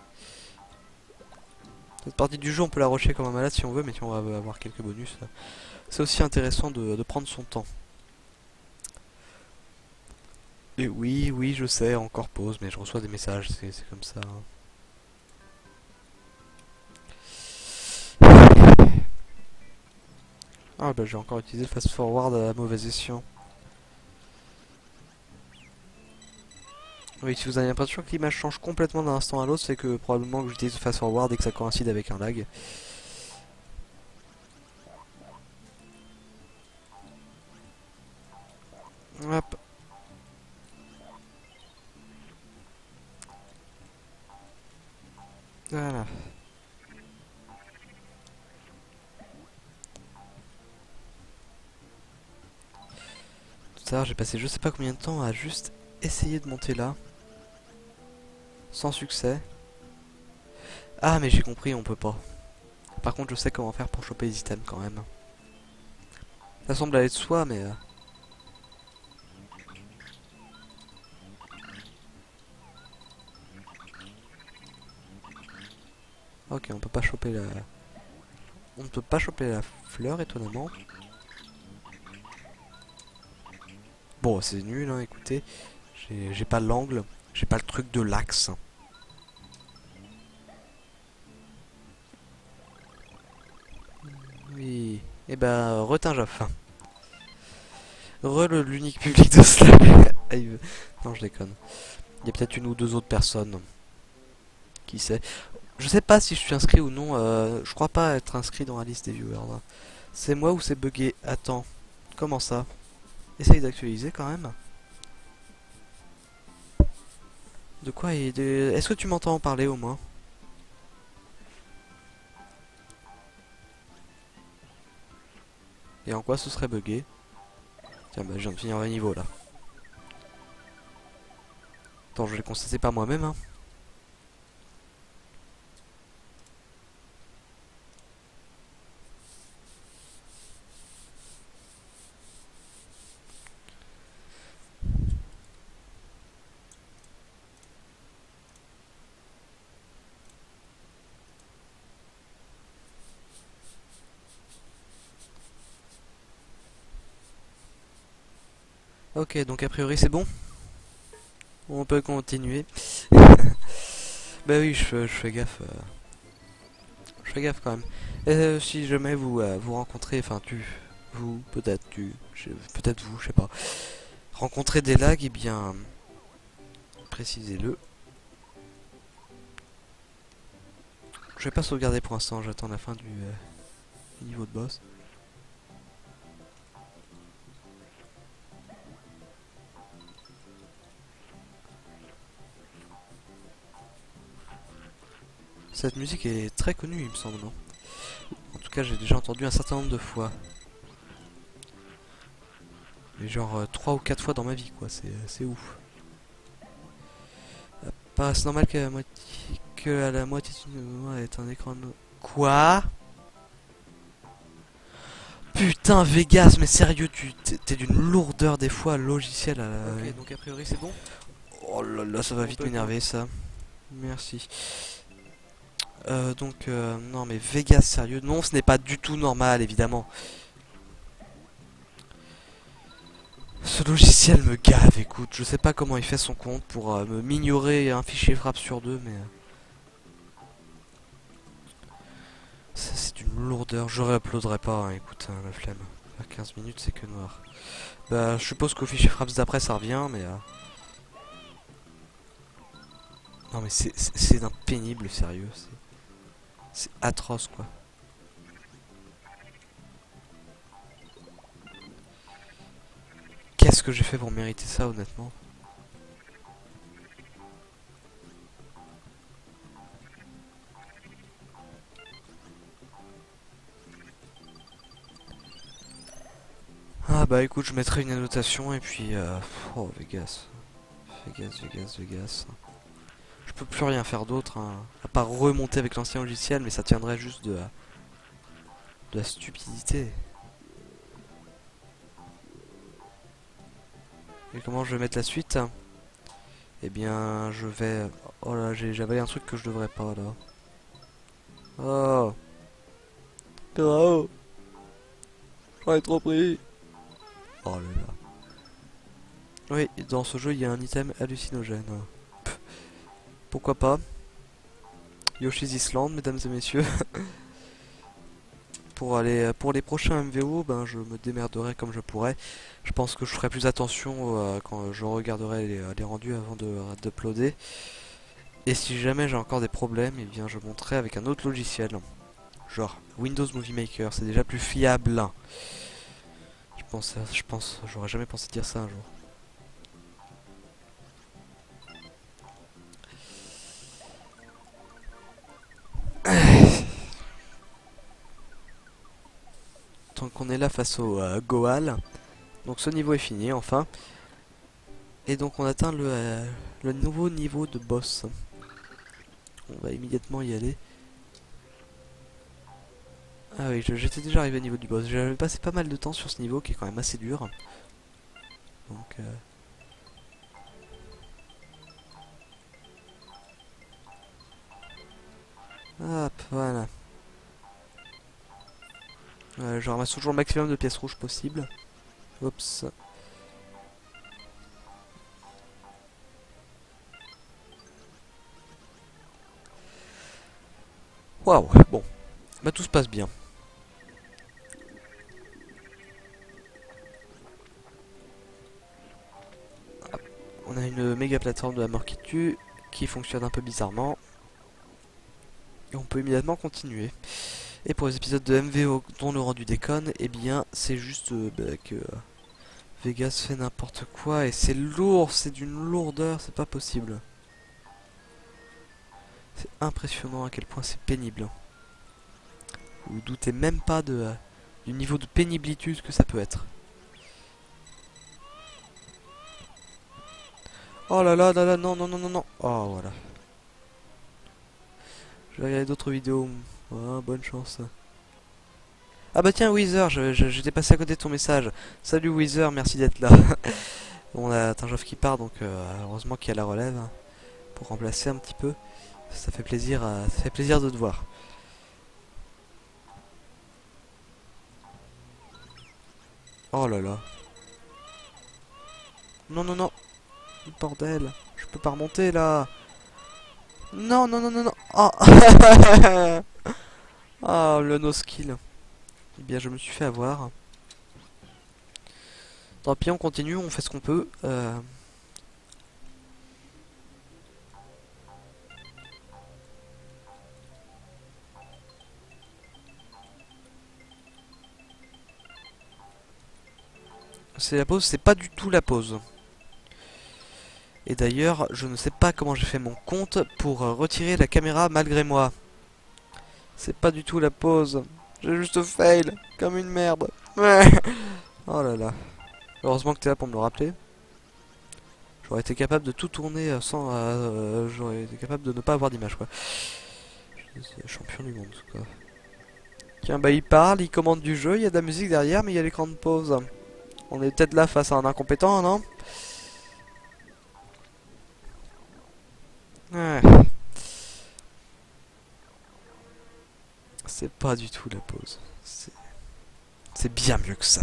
Cette partie du jeu, on peut la rusher comme un malade si on veut, mais si on va avoir quelques bonus, c'est aussi intéressant de prendre son temps. Et oui, oui, je sais, encore pause, mais je reçois des messages, c'est comme ça, hein. Ah bah j'ai encore utilisé le fast forward à mauvais escient. Oui, si vous avez l'impression que l'image change complètement d'un instant à l'autre, c'est que probablement que j'utilise le fast forward et que ça coïncide avec un lag. Hop. Voilà. Tout à l'heure, j'ai passé je sais pas combien de temps à juste essayer de monter là. Sans succès. Ah, mais j'ai compris, on peut pas. Par contre, je sais comment faire pour choper les items quand même. Ça semble aller de soi, mais... Ok, on peut pas choper la... On ne peut pas choper la fleur, étonnamment. Bon, c'est nul, hein, écoutez. J'ai pas l'angle. J'ai pas le truc de l'axe. Oui. Et ben, retin Joff. L'unique public de Slack. Non, je déconne. Il y a peut-être une ou deux autres personnes. Qui sait. Je sais pas si je suis inscrit ou non. Je crois pas être inscrit dans la liste des viewers, là. C'est moi ou c'est bugué? Attends. Comment ça? Essaye d'actualiser quand même. De quoi Est-ce que tu m'entends en parler au moins? Et en quoi ce serait bugué? Tiens, bah je viens de finir le niveau là. Attends, je l'ai constaté par moi-même, hein. Ok, donc a priori c'est bon. On peut continuer. Bah oui, je fais gaffe. Je fais gaffe quand même. Si jamais vous rencontrez, enfin vous, peut-être peut-être vous, je sais pas, rencontrez des lags, eh bien, précisez-le. Je vais pas sauvegarder pour l'instant, j'attends la fin du niveau de boss. Cette musique est très connue, il me semble, non? En tout cas, j'ai déjà entendu un certain nombre de fois. Mais genre 3 ou 4 fois dans ma vie, quoi, c'est ouf. C'est normal que à la moitié du moment est un écran de... Quoi? Putain, Vegas, mais sérieux, t'es d'une lourdeur des fois, logiciel à la... Ok, donc a priori c'est bon. Oh là là, ça va On vite peut m'énerver ça. Merci. Non mais Vegas, sérieux, non, ce n'est pas du tout normal, évidemment. Ce logiciel me gave, écoute, je sais pas comment il fait son compte pour me m'ignorer un fichier frappe sur deux, mais... c'est une lourdeur, je réuploaderai pas, hein, écoute, hein, la flemme. À 15 minutes, c'est que noir. Bah, je suppose qu'au fichier fraps d'après, ça revient, mais... Non mais c'est d'un pénible, sérieux, c'est atroce, quoi. qu'est-ce que j'ai fait pour mériter ça, honnêtement? Ah bah écoute, je mettrai une annotation et puis... Oh, Vegas. Vegas, Vegas, Vegas. Je peux plus rien faire d'autre, hein, à part remonter avec l'ancien logiciel, mais ça tiendrait juste de la stupidité. Et comment je vais mettre la suite? Eh bien, je vais... Oh là, j'avais un truc que je devrais pas, là. Oh, oh, j'en ai trop pris. Oh là là. Oui, dans ce jeu, il y a un item hallucinogène. Pff, pourquoi pas? Yoshi's Island, mesdames et messieurs. Pour les prochains MVO, ben je me démerderai comme je pourrai. Je pense que je ferai plus attention quand je regarderai les rendus avant d'uploader. Et si jamais j'ai encore des problèmes, eh bien je monterai avec un autre logiciel. Genre Windows Movie Maker, c'est déjà plus fiable. J'aurais jamais pensé dire ça un jour. Tant qu'on est là face au Goal, donc ce niveau est fini enfin. Et donc on atteint le nouveau niveau de boss. On va immédiatement y aller. Ah oui, j'étais déjà arrivé au niveau du boss. J'avais passé pas mal de temps sur ce niveau qui est quand même assez dur. Donc hop, voilà. Je ramasse toujours le maximum de pièces rouges possible. Oups. Waouh, bon. Bah tout se passe bien. On a une méga plateforme de la mort qui tue, qui fonctionne un peu bizarrement. Et on peut immédiatement continuer. Et pour les épisodes de MVO dont le rendu déconne, eh bien c'est juste que Vegas fait n'importe quoi et c'est lourd, c'est d'une lourdeur, c'est pas possible. C'est impressionnant à quel point c'est pénible. Vous doutez même pas du niveau de pénibilité que ça peut être. Oh là là, non, non, non, non, non. Oh, voilà. Je vais regarder d'autres vidéos. Oh, bonne chance. Ah bah tiens, Weezer, j'étais passé à côté de ton message. Salut Weezer, merci d'être là. On a Tinjoff qui part, donc heureusement qu'il y a la relève. Pour remplacer un petit peu. Ça fait plaisir, ça fait plaisir de te voir. Oh là là. Non, non, non. Bordel. Je peux pas remonter là. Non, non, non, non, non. Oh. Ah, le no skill. Eh bien, je me suis fait avoir. Tant pis, on continue, on fait ce qu'on peut. C'est la pause, c'est pas du tout la pause. Et d'ailleurs, je ne sais pas comment j'ai fait mon compte pour retirer la caméra malgré moi. C'est pas du tout la pause. J'ai juste fail, comme une merde. Oh là là. Heureusement que t'es là pour me le rappeler. J'aurais été capable de tout tourner sans... j'aurais été capable de ne pas avoir d'image, quoi. C'est champion du monde, quoi. Tiens, bah il parle, il commande du jeu, il y a de la musique derrière, mais il y a l'écran de pause. On est peut-être là face à un incompétent, non? Ouais. C'est pas du tout la pause. C'est bien mieux que ça.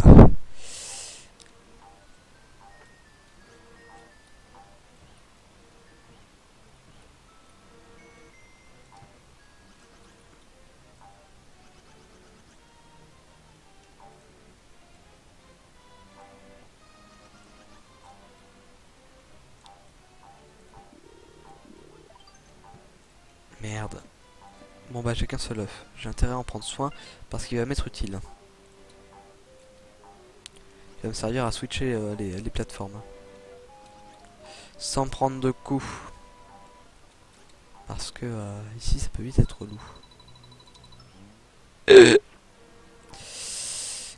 Merde. Bon bah j'ai qu'un seul œuf. J'ai intérêt à en prendre soin parce qu'il va m'être utile. va me servir à switcher les plateformes. Sans prendre de coups. Parce que ici ça peut vite être lourd.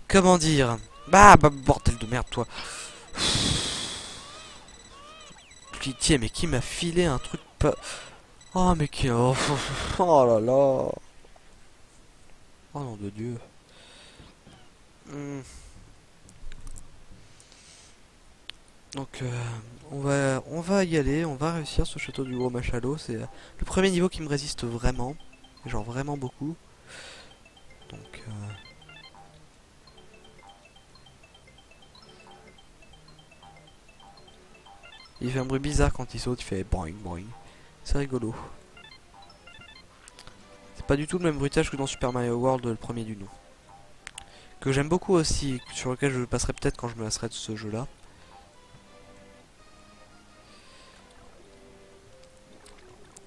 Comment dire? Bah bordel de merde toi. Pitié, mais qui m'a filé un truc pas... Oh mais qui... Oh, oh là là. Oh nom de Dieu. Hmm. Donc on va y aller, on va réussir ce château du gros Machalot. C'est le premier niveau qui me résiste vraiment. Genre vraiment beaucoup. Donc il fait un bruit bizarre quand il saute, il fait boing boing. C'est rigolo. C'est pas du tout le même bruitage que dans Super Mario World, le premier du nom. Que j'aime beaucoup aussi, sur lequel je passerai peut-être quand je me lasserai de ce jeu-là.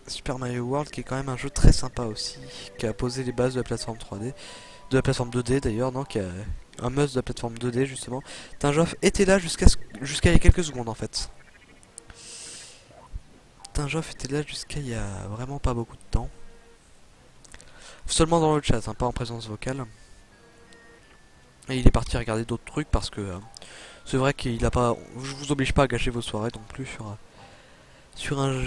Super Mario World qui est quand même un jeu très sympa aussi, qui a posé les bases de la plateforme 3D, de la plateforme 2D d'ailleurs, non, qui a un must de la plateforme 2D justement. Tinjoff était là jusqu'à il y a quelques secondes en fait. Tinjoff était là jusqu'à il y a vraiment pas beaucoup de temps. Seulement dans le chat, hein, pas en présence vocale. Et il est parti regarder d'autres trucs parce que c'est vrai qu'il a pas. Je vous oblige pas à gâcher vos soirées non plus sur un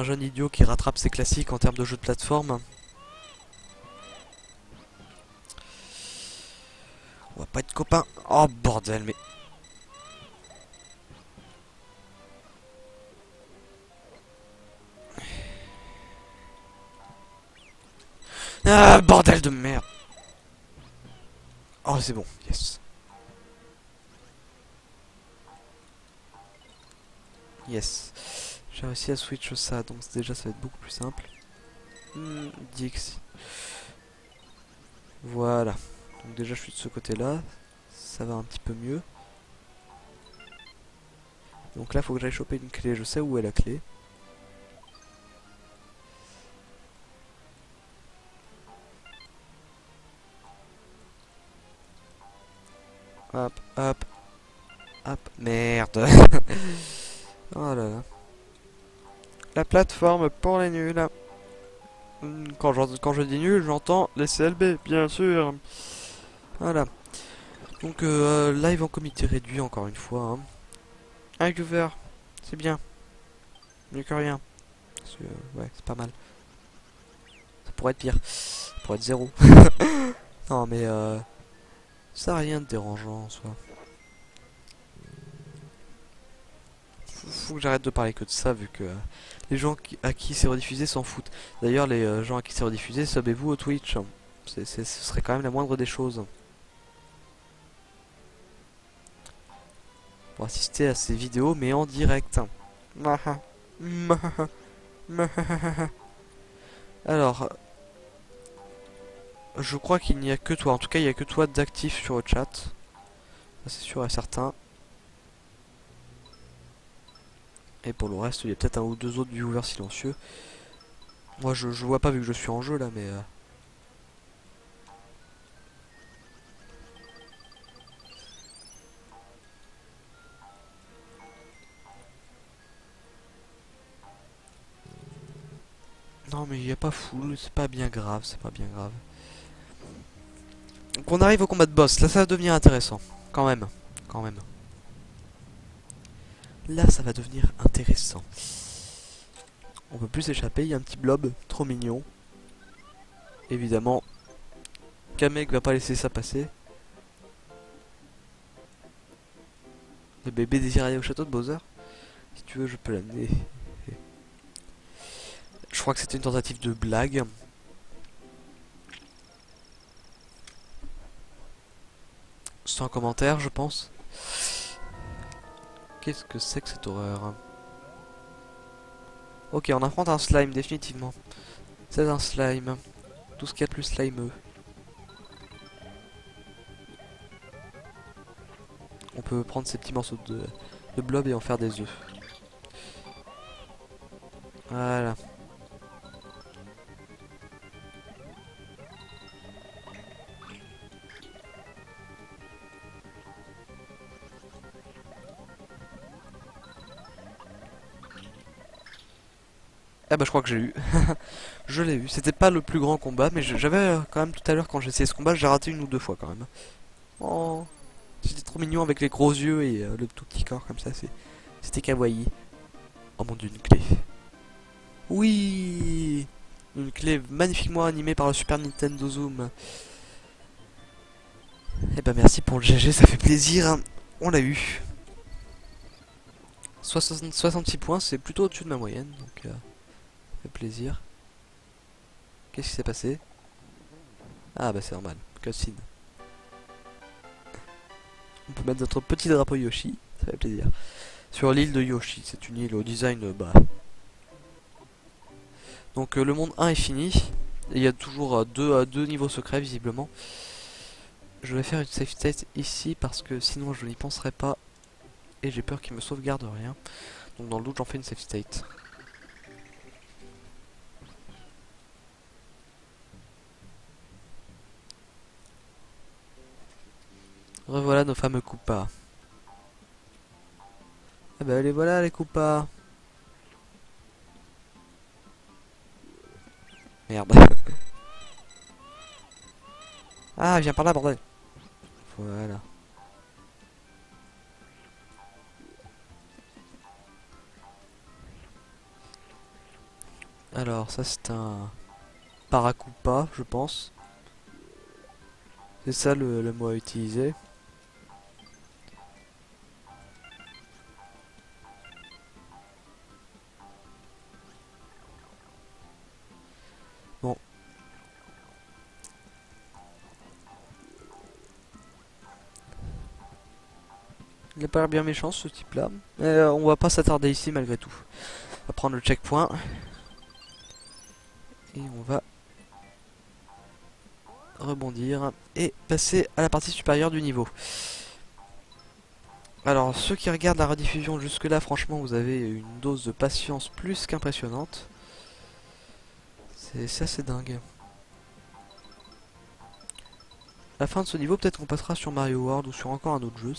jeune idiot qui rattrape ses classiques en termes de jeux de plateforme. On va pas être copains. Oh bordel, mais. Ah bordel de merde. Oh c'est bon, yes. Yes. J'ai réussi à switch ça, donc déjà ça va être beaucoup plus simple. Dix. Voilà. Donc déjà je suis de ce côté là. Ça va un petit peu mieux. Donc là faut que j'aille choper une clé. Je sais où est la clé. Hop, hop, hop. Merde. Oh là là. La plateforme pour les nuls. Quand je dis nul, j'entends les CLB, bien sûr. Voilà. Donc live en comité réduit encore une fois. Hein. Un viewer, c'est bien. Mieux que rien. Ouais, c'est pas mal. Ça pourrait être pire. Ça pourrait être zéro. Non mais ça n'a rien de dérangeant en soi. Faut que j'arrête de parler que de ça vu que les gens à qui c'est rediffusé s'en foutent. D'ailleurs les gens à qui c'est rediffusé, subez-vous au Twitch. Ce serait quand même la moindre des choses. Pour assister à ces vidéos mais en direct. Alors, je crois qu'il n'y a que toi. En tout cas, il n'y a que toi d'actif sur le chat. Ça, c'est sûr et certain. Et pour le reste, il y a peut-être un ou deux autres viewers silencieux. Moi, je vois pas vu que je suis en jeu là, mais... Non, mais il n'y a pas full, c'est pas bien grave, c'est pas bien grave. Donc on arrive au combat de boss. Là, ça va devenir intéressant. Quand même. Quand même. Là, ça va devenir intéressant. On peut plus s'échapper. Il y a un petit blob trop mignon. Évidemment, Kamek va pas laisser ça passer. Le bébé désire aller au château de Bowser. Si tu veux, je peux l'amener. Je crois que c'était une tentative de blague. Sans commentaire, je pense. Qu'est-ce que c'est que cette horreur? Ok, on affronte un slime, définitivement. C'est un slime. Tout ce qu'il y a de plus slimeux. On peut prendre ces petits morceaux de blob et en faire des œufs. Voilà. Ah bah je crois que j'ai eu. Je l'ai eu. C'était pas le plus grand combat, mais j'avais quand même tout à l'heure quand j'ai essayé ce combat, j'ai raté une ou deux fois quand même. Oh, c'était trop mignon avec les gros yeux et le tout petit corps comme ça. C'était kawaii. Oh mon dieu, une clé. Oui, une clé magnifiquement animée par le Super Nintendo Zoom. Eh ben merci pour le GG, ça fait plaisir, hein. On l'a eu. 66 points, c'est plutôt au-dessus de ma moyenne, donc ça fait plaisir. Qu'est-ce qui s'est passé? Ah bah c'est normal, cutscene. On peut mettre notre petit drapeau Yoshi, ça fait plaisir. Sur l'île de Yoshi, c'est une île au design bas. Donc le monde 1 est fini. Et il y a toujours deux niveaux secrets visiblement. Je vais faire une save state ici parce que sinon je n'y penserai pas. Et j'ai peur qu'il me sauvegarde rien. Donc dans le doute j'en fais une save state. Revoilà nos fameux Koopas. Ah bah les voilà les Koopas. Merde. Ah viens par là bordel. Voilà. Alors ça c'est un Paracoupa je pense. C'est ça le mot à utiliser. Bon. Il a pas l'air bien méchant ce type là. Mais on va pas s'attarder ici malgré tout. On va prendre le checkpoint. Et on va rebondir et passer à la partie supérieure du niveau. Alors ceux qui regardent la rediffusion jusque là, franchement vous avez une dose de patience plus qu'impressionnante. C'est assez dingue. À la fin de ce niveau, peut-être qu'on passera sur Mario World ou sur encore un autre jeu,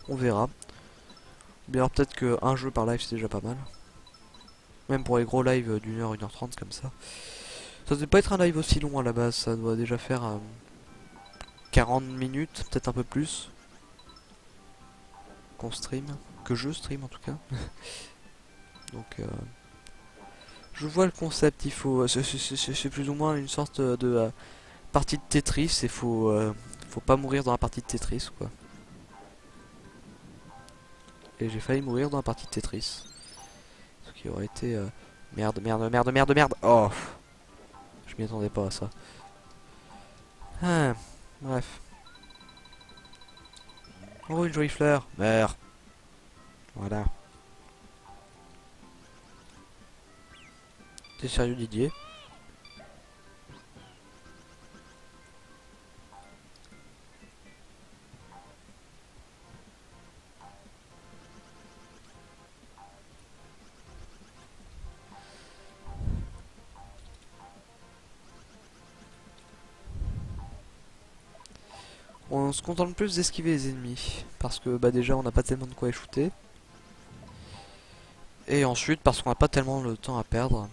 on verra. Ou bien alors peut-être qu'un jeu par live c'est déjà pas mal. Même pour les gros lives d'une heure, 1h30 comme ça. Ça devait pas être un live aussi long à la base, ça doit déjà faire 40 minutes, peut-être un peu plus. Qu'on stream, que je stream en tout cas. Donc je vois le concept, il faut c'est plus ou moins une sorte de partie de Tetris et faut pas mourir dans la partie de Tetris quoi. Et j'ai failli mourir dans la partie de Tetris. Ce qui aurait été merde merde merde merde merde. Oh, je m'y attendais pas à ça. Ah, bref. Oh une jolie fleur. Merde. Voilà. T'es sérieux Didier? On se contente plus d'esquiver les ennemis. Parce que bah déjà on n'a pas tellement de quoi les shooter. Et ensuite parce qu'on n'a pas tellement le temps à perdre.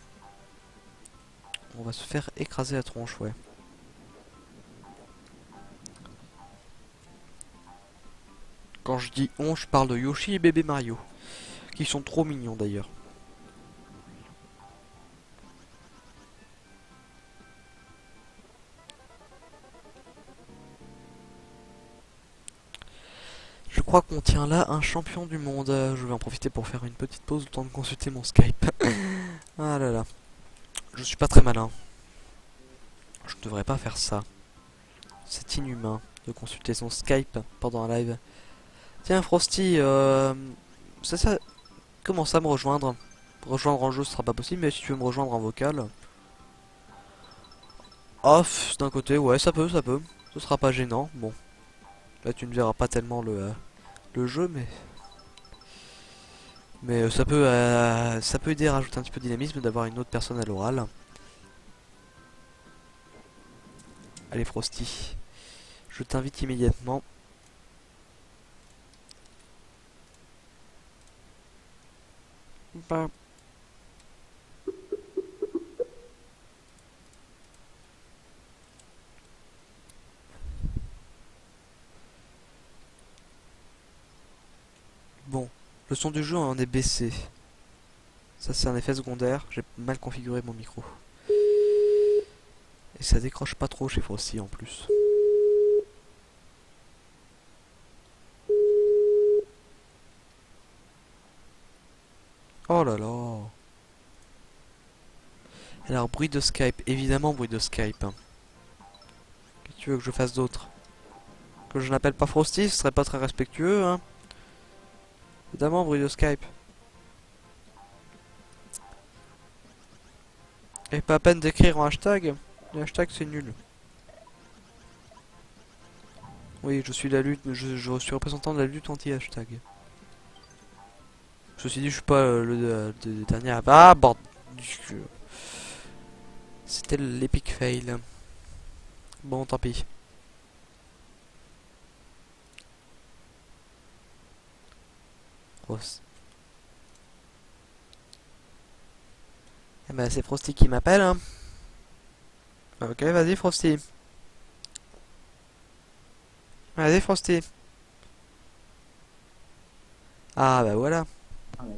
On va se faire écraser la tronche, ouais. Quand je dis on, je parle de Yoshi et bébé Mario. Qui sont trop mignons d'ailleurs. Je crois qu'on tient là un champion du monde. Je vais en profiter pour faire une petite pause, le temps de consulter mon Skype. Ah là là. Je suis pas très malin. Je ne devrais pas faire ça. C'est inhumain de consulter son Skype pendant un live. Tiens Frosty, ça, commence à me rejoindre. Rejoindre en jeu ce sera pas possible, mais si tu veux me rejoindre en vocal. Off, d'un côté, ouais, ça peut, ça peut. Ce sera pas gênant. Bon, là tu ne verras pas tellement le jeu, mais ça peut aider à rajouter un petit peu de dynamisme d'avoir une autre personne à l'oral. Allez Frosty, je t'invite immédiatement. Bah, Le son du jeu en est baissé. Ça c'est un effet secondaire. J'ai mal configuré mon micro. Et ça décroche pas trop chez Frosty en plus. Oh là là. Alors bruit de Skype, évidemment bruit de Skype. Qu'est-ce que tu veux que je fasse d'autre? Que je n'appelle pas Frosty, ce serait pas très respectueux, hein. Évidemment bruit de Skype. Et pas à peine d'écrire en hashtag. Les hashtags c'est nul. Oui, je suis la lutte, je suis représentant de la lutte anti-hashtag. Ceci dit, je suis pas le dernier à... Ah, bordel. C'était l'épic fail. Bon, tant pis. Grosse. Eh ben, c'est Frosty qui m'appelle, hein. Ok, vas-y, Frosty. Vas-y, Frosty. Ah, bah voilà. Et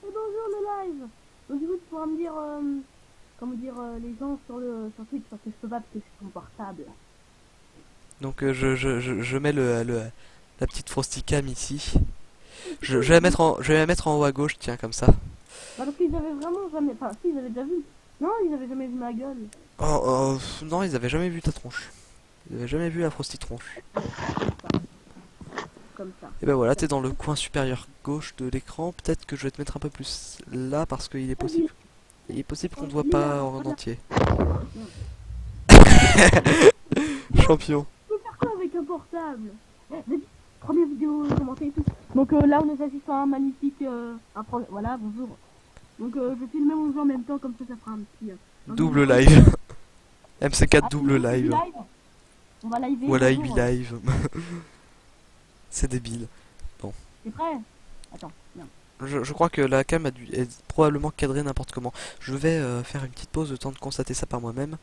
bonjour le live. Donc du coup tu pourras me dire comment dire les gens sur Twitch parce que je peux pas parce que c'est mon portable. Donc, je mets la petite Frosty cam ici. Je vais la mettre en haut à gauche, tiens, comme ça. Bah parce qu'ils avaient vraiment jamais. Enfin si ils avaient déjà vu. Non ils avaient jamais vu ma gueule. Oh, oh, non, ils avaient jamais vu ta tronche. Ils avaient jamais vu la Frosty tronche. Comme ça. Et ben voilà, t'es dans le coin supérieur gauche de l'écran. Peut-être que je vais te mettre un peu plus là parce qu'il est possible. Il est possible qu'on ne voit pas en entier. Champion. Je peux faire quoi avec un portable? Vas-y, première vidéo commentée et tout. Donc là on est assis sur un magnifique voilà bonjour. Donc je filme mon jeu en même temps comme ça fera un petit Double live. MC4 Ah, double live. On va live. Voilà, il live. C'est débile. T'es prêt? Attends, viens. Je crois que la cam est probablement cadrée n'importe comment. Je vais faire une petite pause, le temps de constater ça par moi-même.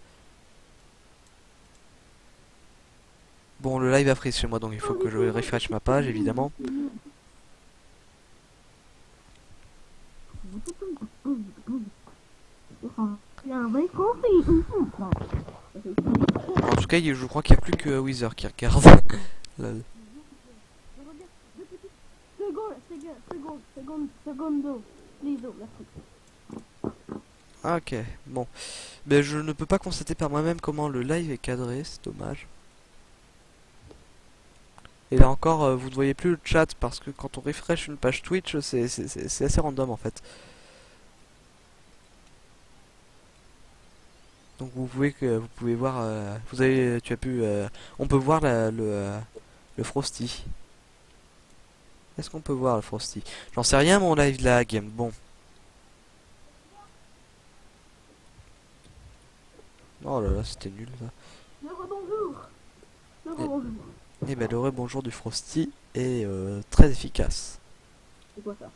Bon, le live a pris chez moi, donc il faut que je refresh ma page, évidemment. En tout cas, je crois qu'il n'y a plus que Wither qui regarde. Lol. Secondo. Liso, merci. Ah, ok, bon. Mais je ne peux pas constater par moi-même comment le live est cadré, c'est dommage. Et là encore, vous ne voyez plus le chat parce que quand on refresh une page Twitch, c'est assez random en fait. Donc vous pouvez voir, on peut voir le Frosty. Est-ce qu'on peut voir le Frosty? J'en sais rien, mon live lag. Bon. Oh là là, c'était nul ça. Le rebonjour. Le rebonjour. Et ben le rebonjour du Frosty est très efficace. C'est quoi ça?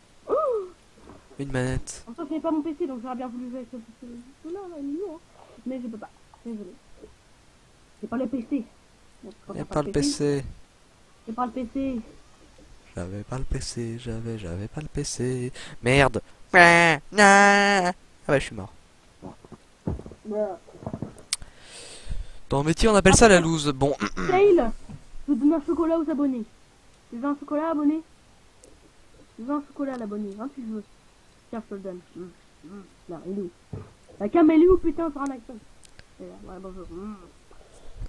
Une manette. En soi, je n'ai pas mon PC donc j'aurais bien voulu jouer avec ce PC. Non, non, mignon, hein. Mais je peux pas. Désolé. C'est pas le PC. Bon, quand Y a t'as pas le PC. C'est pas le PC. J'avais pas le PC, j'avais pas le PC. Merde. Ah bah je suis mort. Bah. Dans le métier on appelle ça la loose. Bon. Tail, je donne un chocolat aux abonnés. Tu veux un chocolat abonné? Tu veux un chocolat à l'abonné, hein, tu veux. Tiens, je te le donne. Là, il est où? La cam elle est où putain sur un iPhone? Ouais, bonjour.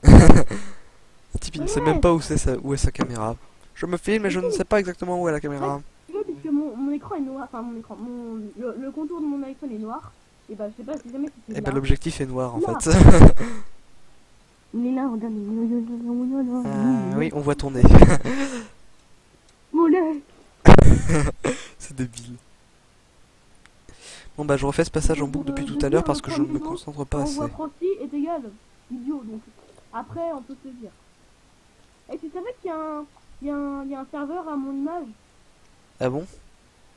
Le type il ne sait même pas où est sa caméra. Je me filme mais je ne sais pas exactement où est la caméra. Tu vois, puisque mon écran est noir, enfin mon écran, le contour de mon iPhone est noir. Et bah je sais pas si jamais c'était Et là. ben l'objectif est noir en Noir. fait. Il est là, regarde. Oui, on voit ton nez. Mon lait. C'est débile. Bon bah je refais ce passage en boucle depuis tout à l'heure parce que je ne me concentre pas On assez. voit Frosty est égal. Idiot, donc. Après, on peut se dire. Et tu savais qu'il y a un serveur à mon image? Ah bon?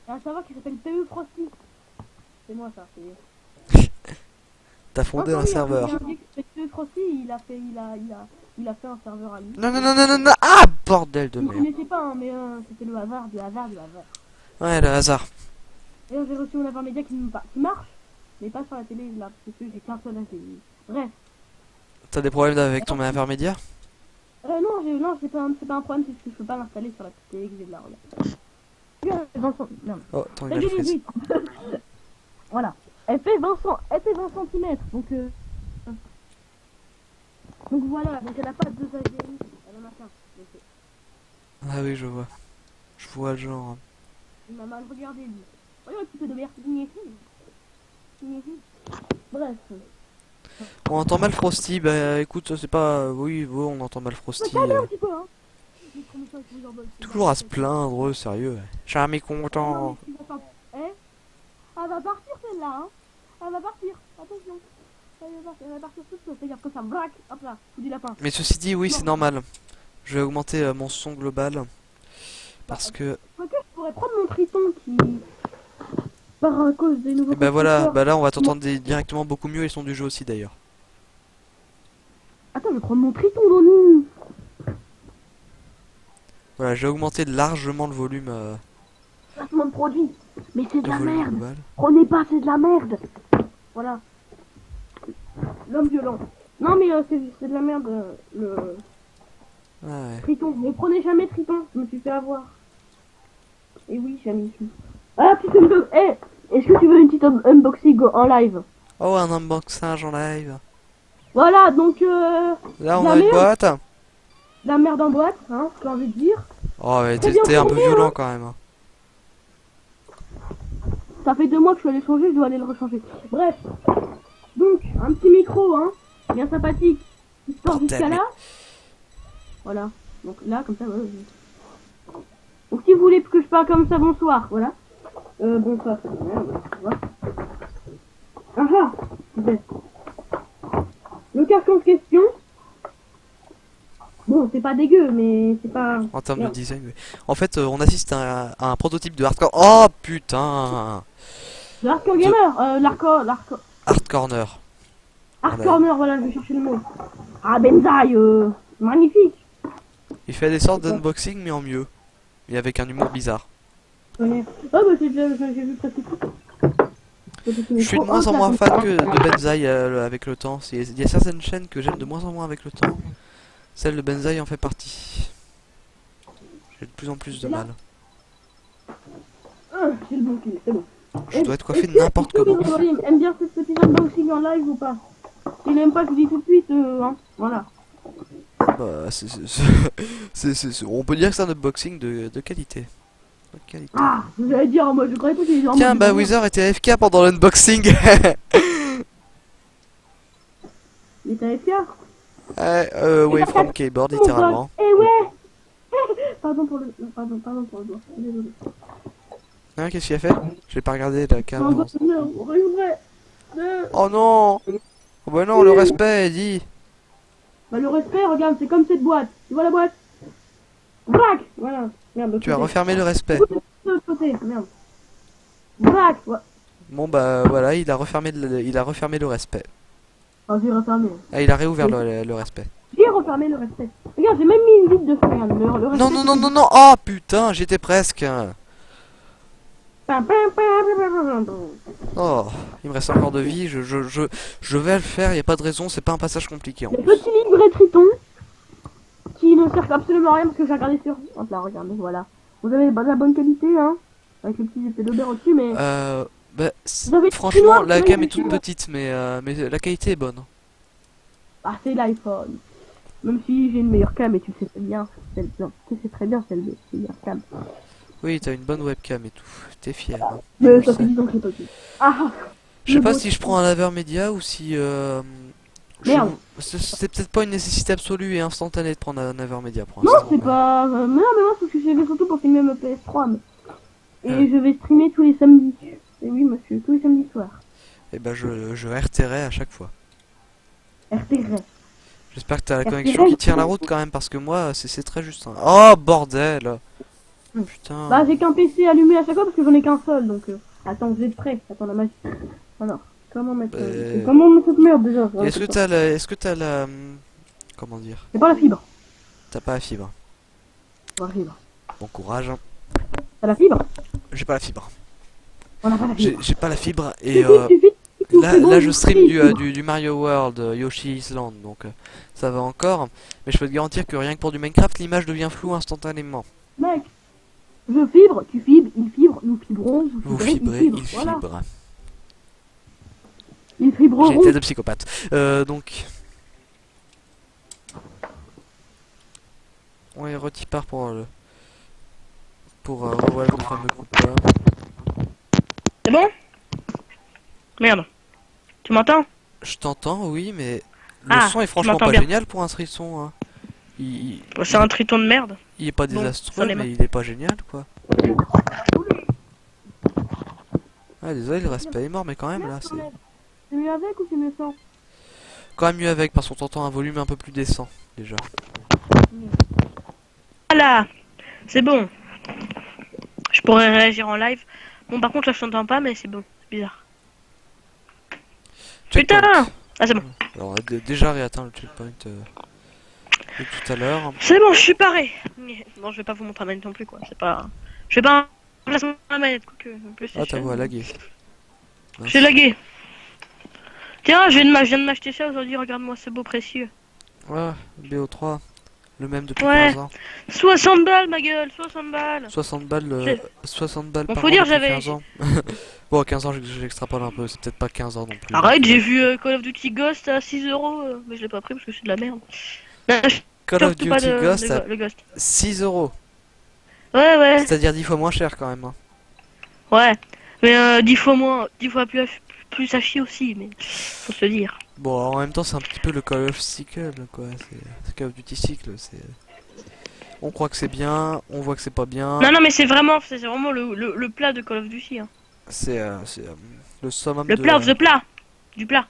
Il y a un serveur qui s'appelle PE Frosty. C'est moi ça, c'est... T'as fondé un serveur. Il y a un gars qui s'appelle Monsieur Frosty, il a fait un serveur à lui. Non, non, non, non, non, non. Ah, bordel de Je ne merde. connaissais pas, hein, mais c'était le hasard, du hasard, du hasard. Ouais, le hasard. Et j'ai reçu mon intermédiaire qui marche, mais pas sur la télé là, parce que j'ai qu'un seul HDMI. Bref. T'as des problèmes avec ton intermédiaire? Non, c'est pas un problème, c'est que je peux pas l'installer sur la petite télé que j'ai de là, regarde. Non. Oh, ton Elle image fait frise. 18. Voilà. Elle fait 20 cm, donc voilà, donc elle a pas deux HDMI, elle en a qu'un. Donc, Ah oui, je vois. Je vois le genre. il m'a mal regardé lui. Voyons un petit peu de merde. Bref. On entend mal Frosty, bah écoute, c'est pas... Oui, bon, on entend mal Frosty. Un petit peu, hein. Toujours à se plaindre, sérieux. Ouais. Jamais content. Eh, elle va partir celle-là, hein. Elle va partir, attention. Elle va partir toute seule, c'est-à-dire que ça braque. Hop là, coup du lapin. Mais ceci dit, oui, Non. c'est normal. Je vais augmenter mon son global. Parce que... Quoique, je pourrais prendre mon triton qui... Par à cause des nouveaux... Bah voilà, constructeurs. bah là on va t'entendre directement beaucoup mieux et le son du jeu aussi d'ailleurs. Attends, je vais prendre mon triton, Donnie. Voilà, j'ai augmenté largement le volume, Placement de produit. Mais c'est de la merde. global. Prenez pas, c'est de la merde. Voilà. L'homme violent. Non mais c'est de la merde le Ah ouais. Triton. Ne prenez jamais Triton, je me suis fait avoir. Et oui, j'ai mis ici. Ah, petite unboxing. Est-ce que tu veux une petite unboxing en live? Oh, un unboxing en live. Voilà, donc Là on la a une merde. boîte. La merde en boîte, hein, j'ai envie de dire. Oh, mais Très bien t'es un peu tourné, violent hein. quand même. Hein. Ça fait 2 mois que je suis allé changer, je dois aller le rechanger. Bref. Donc, un petit micro, hein, bien sympathique. Qui sort Bordel, jusqu'à mais- là. Voilà. Donc là, comme ça, voilà. Donc si vous voulez que je parle comme ça, bonsoir, voilà. Bonsoir. Voilà. Ah ah. Super. Le casque en question. Bon, c'est pas dégueu, mais c'est pas... En termes de Merde. design, oui. En fait, on assiste à un prototype de hardcore. Oh putain! Le Hardcore Gamer, l'Hardcore Hard Corner. Corner, voilà, je vais chercher le mot. Ah, Benzaï, magnifique. Il fait des sortes d'unboxing, mais en mieux. Et avec un humour bizarre. Ouais. Ah, bah c'est déjà, j'ai vu presque tout. Je suis de moins en moins fan que de Benzaï avec le temps. Il y a certaines chaînes que j'aime de moins en moins avec le temps. Celle de Benzaï en fait partie. J'ai de plus en plus de mal. Ah, j'ai le bon pied, c'est bon. Je dois être coiffé de n'importe comment. Aime bien cette petite unboxing en live ou pas? S'il n'aime pas, je vous dis tout de suite, hein. Voilà. Bah, on peut dire que c'est un unboxing de qualité. De qualité. Ah, vous allez dire, moi je croyais pas qu'il y Tiens, bah Wither était AFK pendant l'unboxing. Il était AFK. Away from keyboard, littéralement. Eh ouais. Pardon pour le doigt. Désolé. Hein, qu'est-ce qu'il a fait? J'ai pas regardé la Non, caméra. bah, non, vrai. Oh non! Oh bah non, le respect, dit. Bah le respect, regarde, c'est comme cette boîte. Tu vois la boîte? Braque. Voilà. Merde, Tu as refermé le respect. de l'autre côté, merde. Braque. Ouais. Bon bah voilà, il a refermé le respect. Ah, j'ai refermé. Ah, il a réouvert le respect. J'ai refermé le respect. Regarde, j'ai même mis une vitre dessus, regarde. Le respect. Non, non, non, non, non! Oh putain, j'étais presque! Pam, pam, pam, pam, pam, pam. Oh, il me reste encore de vie, je vais le faire, y a pas de raison, c'est pas un passage compliqué en Le plus. petit livret Triton qui ne sert absolument à rien parce que j'ai regardé sur. Hop là, regardez, voilà. Vous avez de la bonne qualité, hein, avec le petit effet d'Aubert au-dessus, mais. Bah, Vous avez franchement, chinois, la vous cam avez est toute chinois. petite, mais la qualité est bonne. Ah, c'est l'iPhone. Même si j'ai une meilleure cam et tu le sais très bien, non, tu sais très bien celle de meilleure cam. Oui, t'as une bonne webcam et tout, t'es fier. Hein. Mais Je ça sais. fait 10 ans que j'ai pas vu. Ah, Je sais le pas beau- si je prends un laveur média ou si... Merde. C'est peut-être pas une nécessité absolue et instantanée de prendre un laveur média pour Non, l'instant. c'est mais- pas. Mais non, mais moi, parce que je vais surtout pour filmer ma PS3. Et Ouais. je vais streamer tous les samedis. Et oui, monsieur, tous les samedis soirs. Et bah je RTrai à chaque fois. RTR. J'espère que t'as la RTR, connexion qui tient la route quand même parce que moi c'est très juste. Hein. Oh bordel! Putain. Bah, j'ai qu'un PC allumé à chaque fois parce que j'en ai qu'un seul, donc. Attends, vous êtes prêts? Attends, la magie. Alors, comment mettre Euh, comment mettre cette merde déjà? Ouais, Est-ce que c'est ça. t'as la... Comment dire? C'est pas la fibre. T'as pas la fibre. Pas la fibre. Bon courage, hein. T'as la fibre? J'ai pas la fibre. On n'a pas la fibre. J'ai pas la fibre et Suffit, tout là, c'est bon, là je vous stream prenez une fibre. du Mario World, Yoshi Island, donc ça va encore. Mais je peux te garantir que rien que pour du Minecraft, l'image devient floue instantanément. Mec, je fibre, tu fibres, il fibre, nous fibrons, Vous vous fibrez, il fibrez, fibre. il Voilà. fibre. Ils J'ai fibreront. été de psychopathe. Donc... Ouais, retipart pour le... Pour revoir le fameux groupe. C'est bon? Merde. Tu m'entends? Je t'entends, oui, mais le Ah, son est tu franchement m'entends pas bien. génial pour un son. Hein. Il, Bah, c'est un triton de merde. il est pas Bon, désastreux, j'en ai mais il est pas génial, quoi. Ah, désolé, le respect est mort, mais quand même, là, c'est C'est mieux avec ou c'est mieux sans? quand même mieux avec, parce qu'on t'entend un volume un peu plus décent, déjà. Voilà. C'est bon. Je pourrais réagir en live. Bon, par contre, là, je t'entends pas, mais c'est bon. C'est bizarre. Putain! Checkpoint. Ah, c'est bon. Alors, on a déjà réatteint le checkpoint de tout à l'heure. C'est bon, je suis paré. Bon, je vais pas vous montrer la manette non plus, quoi. C'est pas... Je vais pas en placement de la manette, quoique. En plus, Ah, ta voix a lagué. J'ai lagué. Tiens, je viens de m'acheter ça aujourd'hui. Regarde-moi ce beau précieux. Ouais, BO3, le même depuis Ouais. 15 ans. 60 balles, ma gueule, 60 balles. 60 balles, C'est- 60 balles Bon, par faut an dire, depuis j'avais- 15 ans. Bon, à 15 ans, j'extrapole un peu, c'est peut-être pas 15 ans non plus. Arrête, j'ai vu Call of Duty Ghost à 6 euros, mais je l'ai pas pris parce que c'est de la merde. Non, je Call of surtout pas Duty Ghost à le Ghost. 6 euros. Ouais, ouais, C'est-à-dire 10 fois moins cher quand même. Hein. ouais. Mais 10 fois moins, 10 fois plus à chier aussi, mais faut se le dire. Bon, en même temps, c'est un petit peu le Call of Cycle, quoi. C'est Call of Duty Cycle. On croit que c'est bien, on voit que c'est pas bien. Non, non, mais c'est vraiment le plat de Call of Duty. Hein. C'est le summum Le de... plat of the plat. Du plat.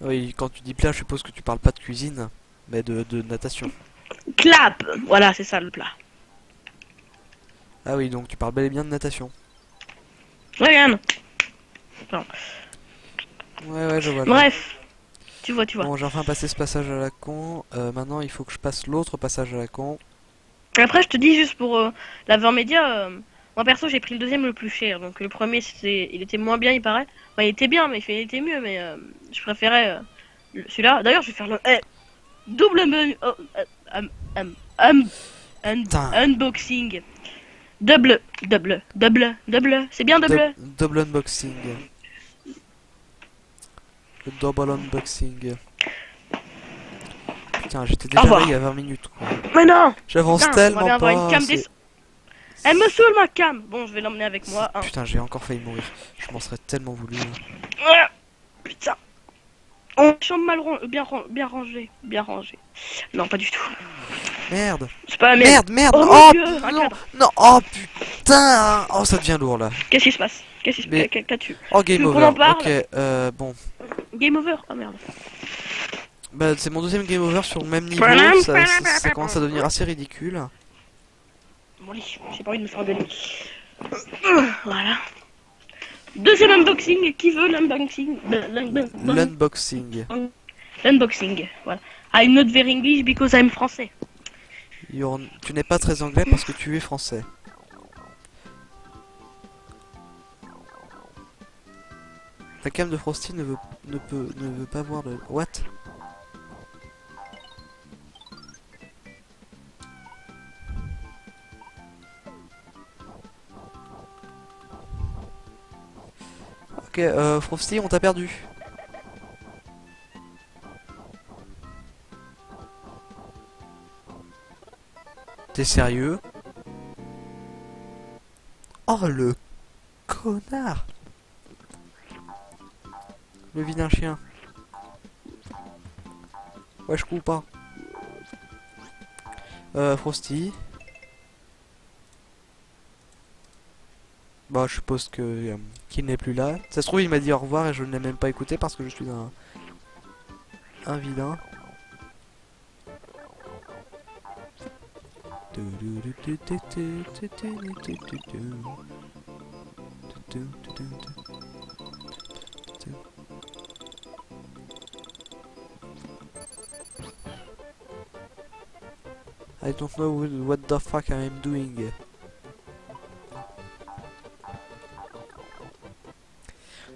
Oui, quand tu dis plat, je suppose que tu parles pas de cuisine, mais de natation. Clap. Voilà, c'est ça le plat. Ah oui, donc tu parles bel et bien de natation. Regarde. Ouais, je vois. Bref. Tu vois, tu vois. Bon, j'ai enfin passé ce passage à la con. Maintenant, il faut que je passe l'autre passage à la con. Après, je te dis juste pour la média, moi perso, j'ai pris le deuxième le plus cher. Donc le premier, il était moins bien, il paraît. Enfin, il était bien, mais il était mieux, mais je préférais celui-là. D'ailleurs, je vais faire le double Putain. unboxing. Double. C'est bien double. Double unboxing. Le double unboxing. Putain, j'étais Au déjà revoir. là il y a 20 minutes, quoi. Mais non. J'avance Putain, on va bien tellement avoir une pas. cam c'est- Elle me saoule ma cam. Bon, je vais l'emmener avec moi. Hein. Putain, j'ai encore failli mourir. Je m'en serais tellement voulu. Là. Ah, putain. On chambre bien rangé. Bien rangé. Non, pas du tout. Merde. C'est pas la mienne. Merde. Oh, Oh, mon Dieu, un non. cadre. Non. Oh putain. Oh, ça devient lourd là. Qu'est-ce qui se passe? Mais- Qu'as-tu? Oh, Tu game veux qu'on over. en parle? Ok, bon. Game over? Oh merde. Bah, c'est mon deuxième game over sur le même niveau. Ça commence à devenir assez ridicule. Mon lit, j'ai pas envie de me faire engueuler. Voilà. Deuxième unboxing. Qui veut l'unboxing? L'unboxing. L'unboxing. Voilà. I'm not very English because I'm français. Tu n'es pas très anglais parce que tu es français. La cam de Frosty ne veut pas voir le... What? Ok, Frosty, on t'a perdu. T'es sérieux? Oh, le connard! Le vilain chien. Ouais, je coupe pas. Frosty. Bah, je suppose que qu'il n'est plus là. Ça se trouve, il m'a dit au revoir et je ne l'ai même pas écouté parce que je suis un vilain. I don't know what the fuck I am doing.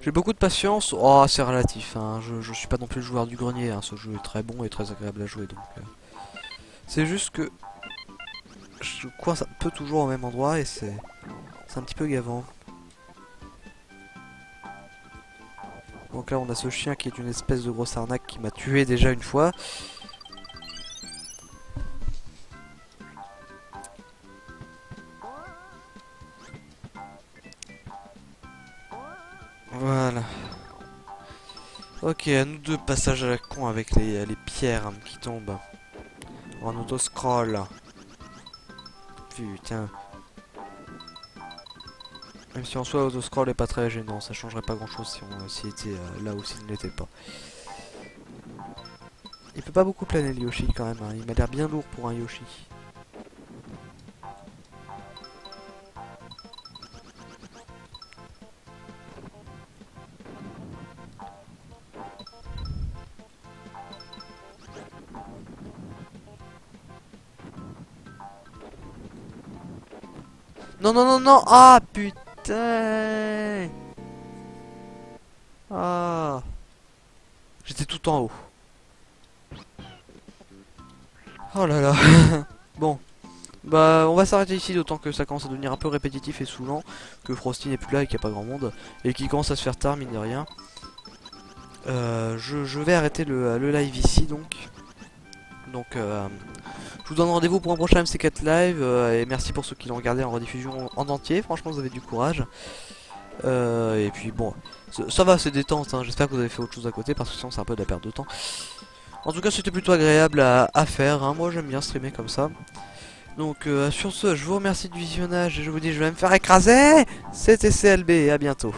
J'ai beaucoup de patience. Oh, c'est relatif. Hein. Je suis pas non plus le joueur du grenier. Hein. Ce jeu est très bon et très agréable à jouer. Donc, c'est juste que je coince un peu toujours au même endroit et c'est un petit peu gavant. Donc là, on a ce chien qui est une espèce de grosse arnaque qui m'a tué déjà une fois. Voilà. Ok, à nous deux, passage à la con avec les pierres qui tombent. En auto-scroll. Putain. Même si en soi auto-scroll est pas très gênant, ça changerait pas grand chose si on s'y était là ou s'il ne l'était pas. Il peut pas beaucoup planer le Yoshi quand même, hein. Il m'a l'air bien lourd pour un Yoshi. Non, non, non, non. Ah, putain. Ah. J'étais tout en haut. Oh là là. Bon. Bah, on va s'arrêter ici, d'autant que ça commence à devenir un peu répétitif et saoulant. Que Frosty n'est plus là et qu'il n'y a pas grand monde. Et qu'il commence à se faire tard, mine de rien. Je vais arrêter le live ici, donc. Donc, je vous donne rendez-vous pour un prochain MC4 Live. Et merci pour ceux qui l'ont regardé en rediffusion en entier. Franchement, vous avez du courage. Et puis bon, ça va, c'est détente, hein. J'espère que vous avez fait autre chose à côté parce que sinon c'est un peu de la perte de temps. En tout cas, c'était plutôt agréable à faire, hein. Moi j'aime bien streamer comme ça. Donc sur ce, je vous remercie du visionnage et je vous dis je vais me faire écraser. C'était CLB et à bientôt.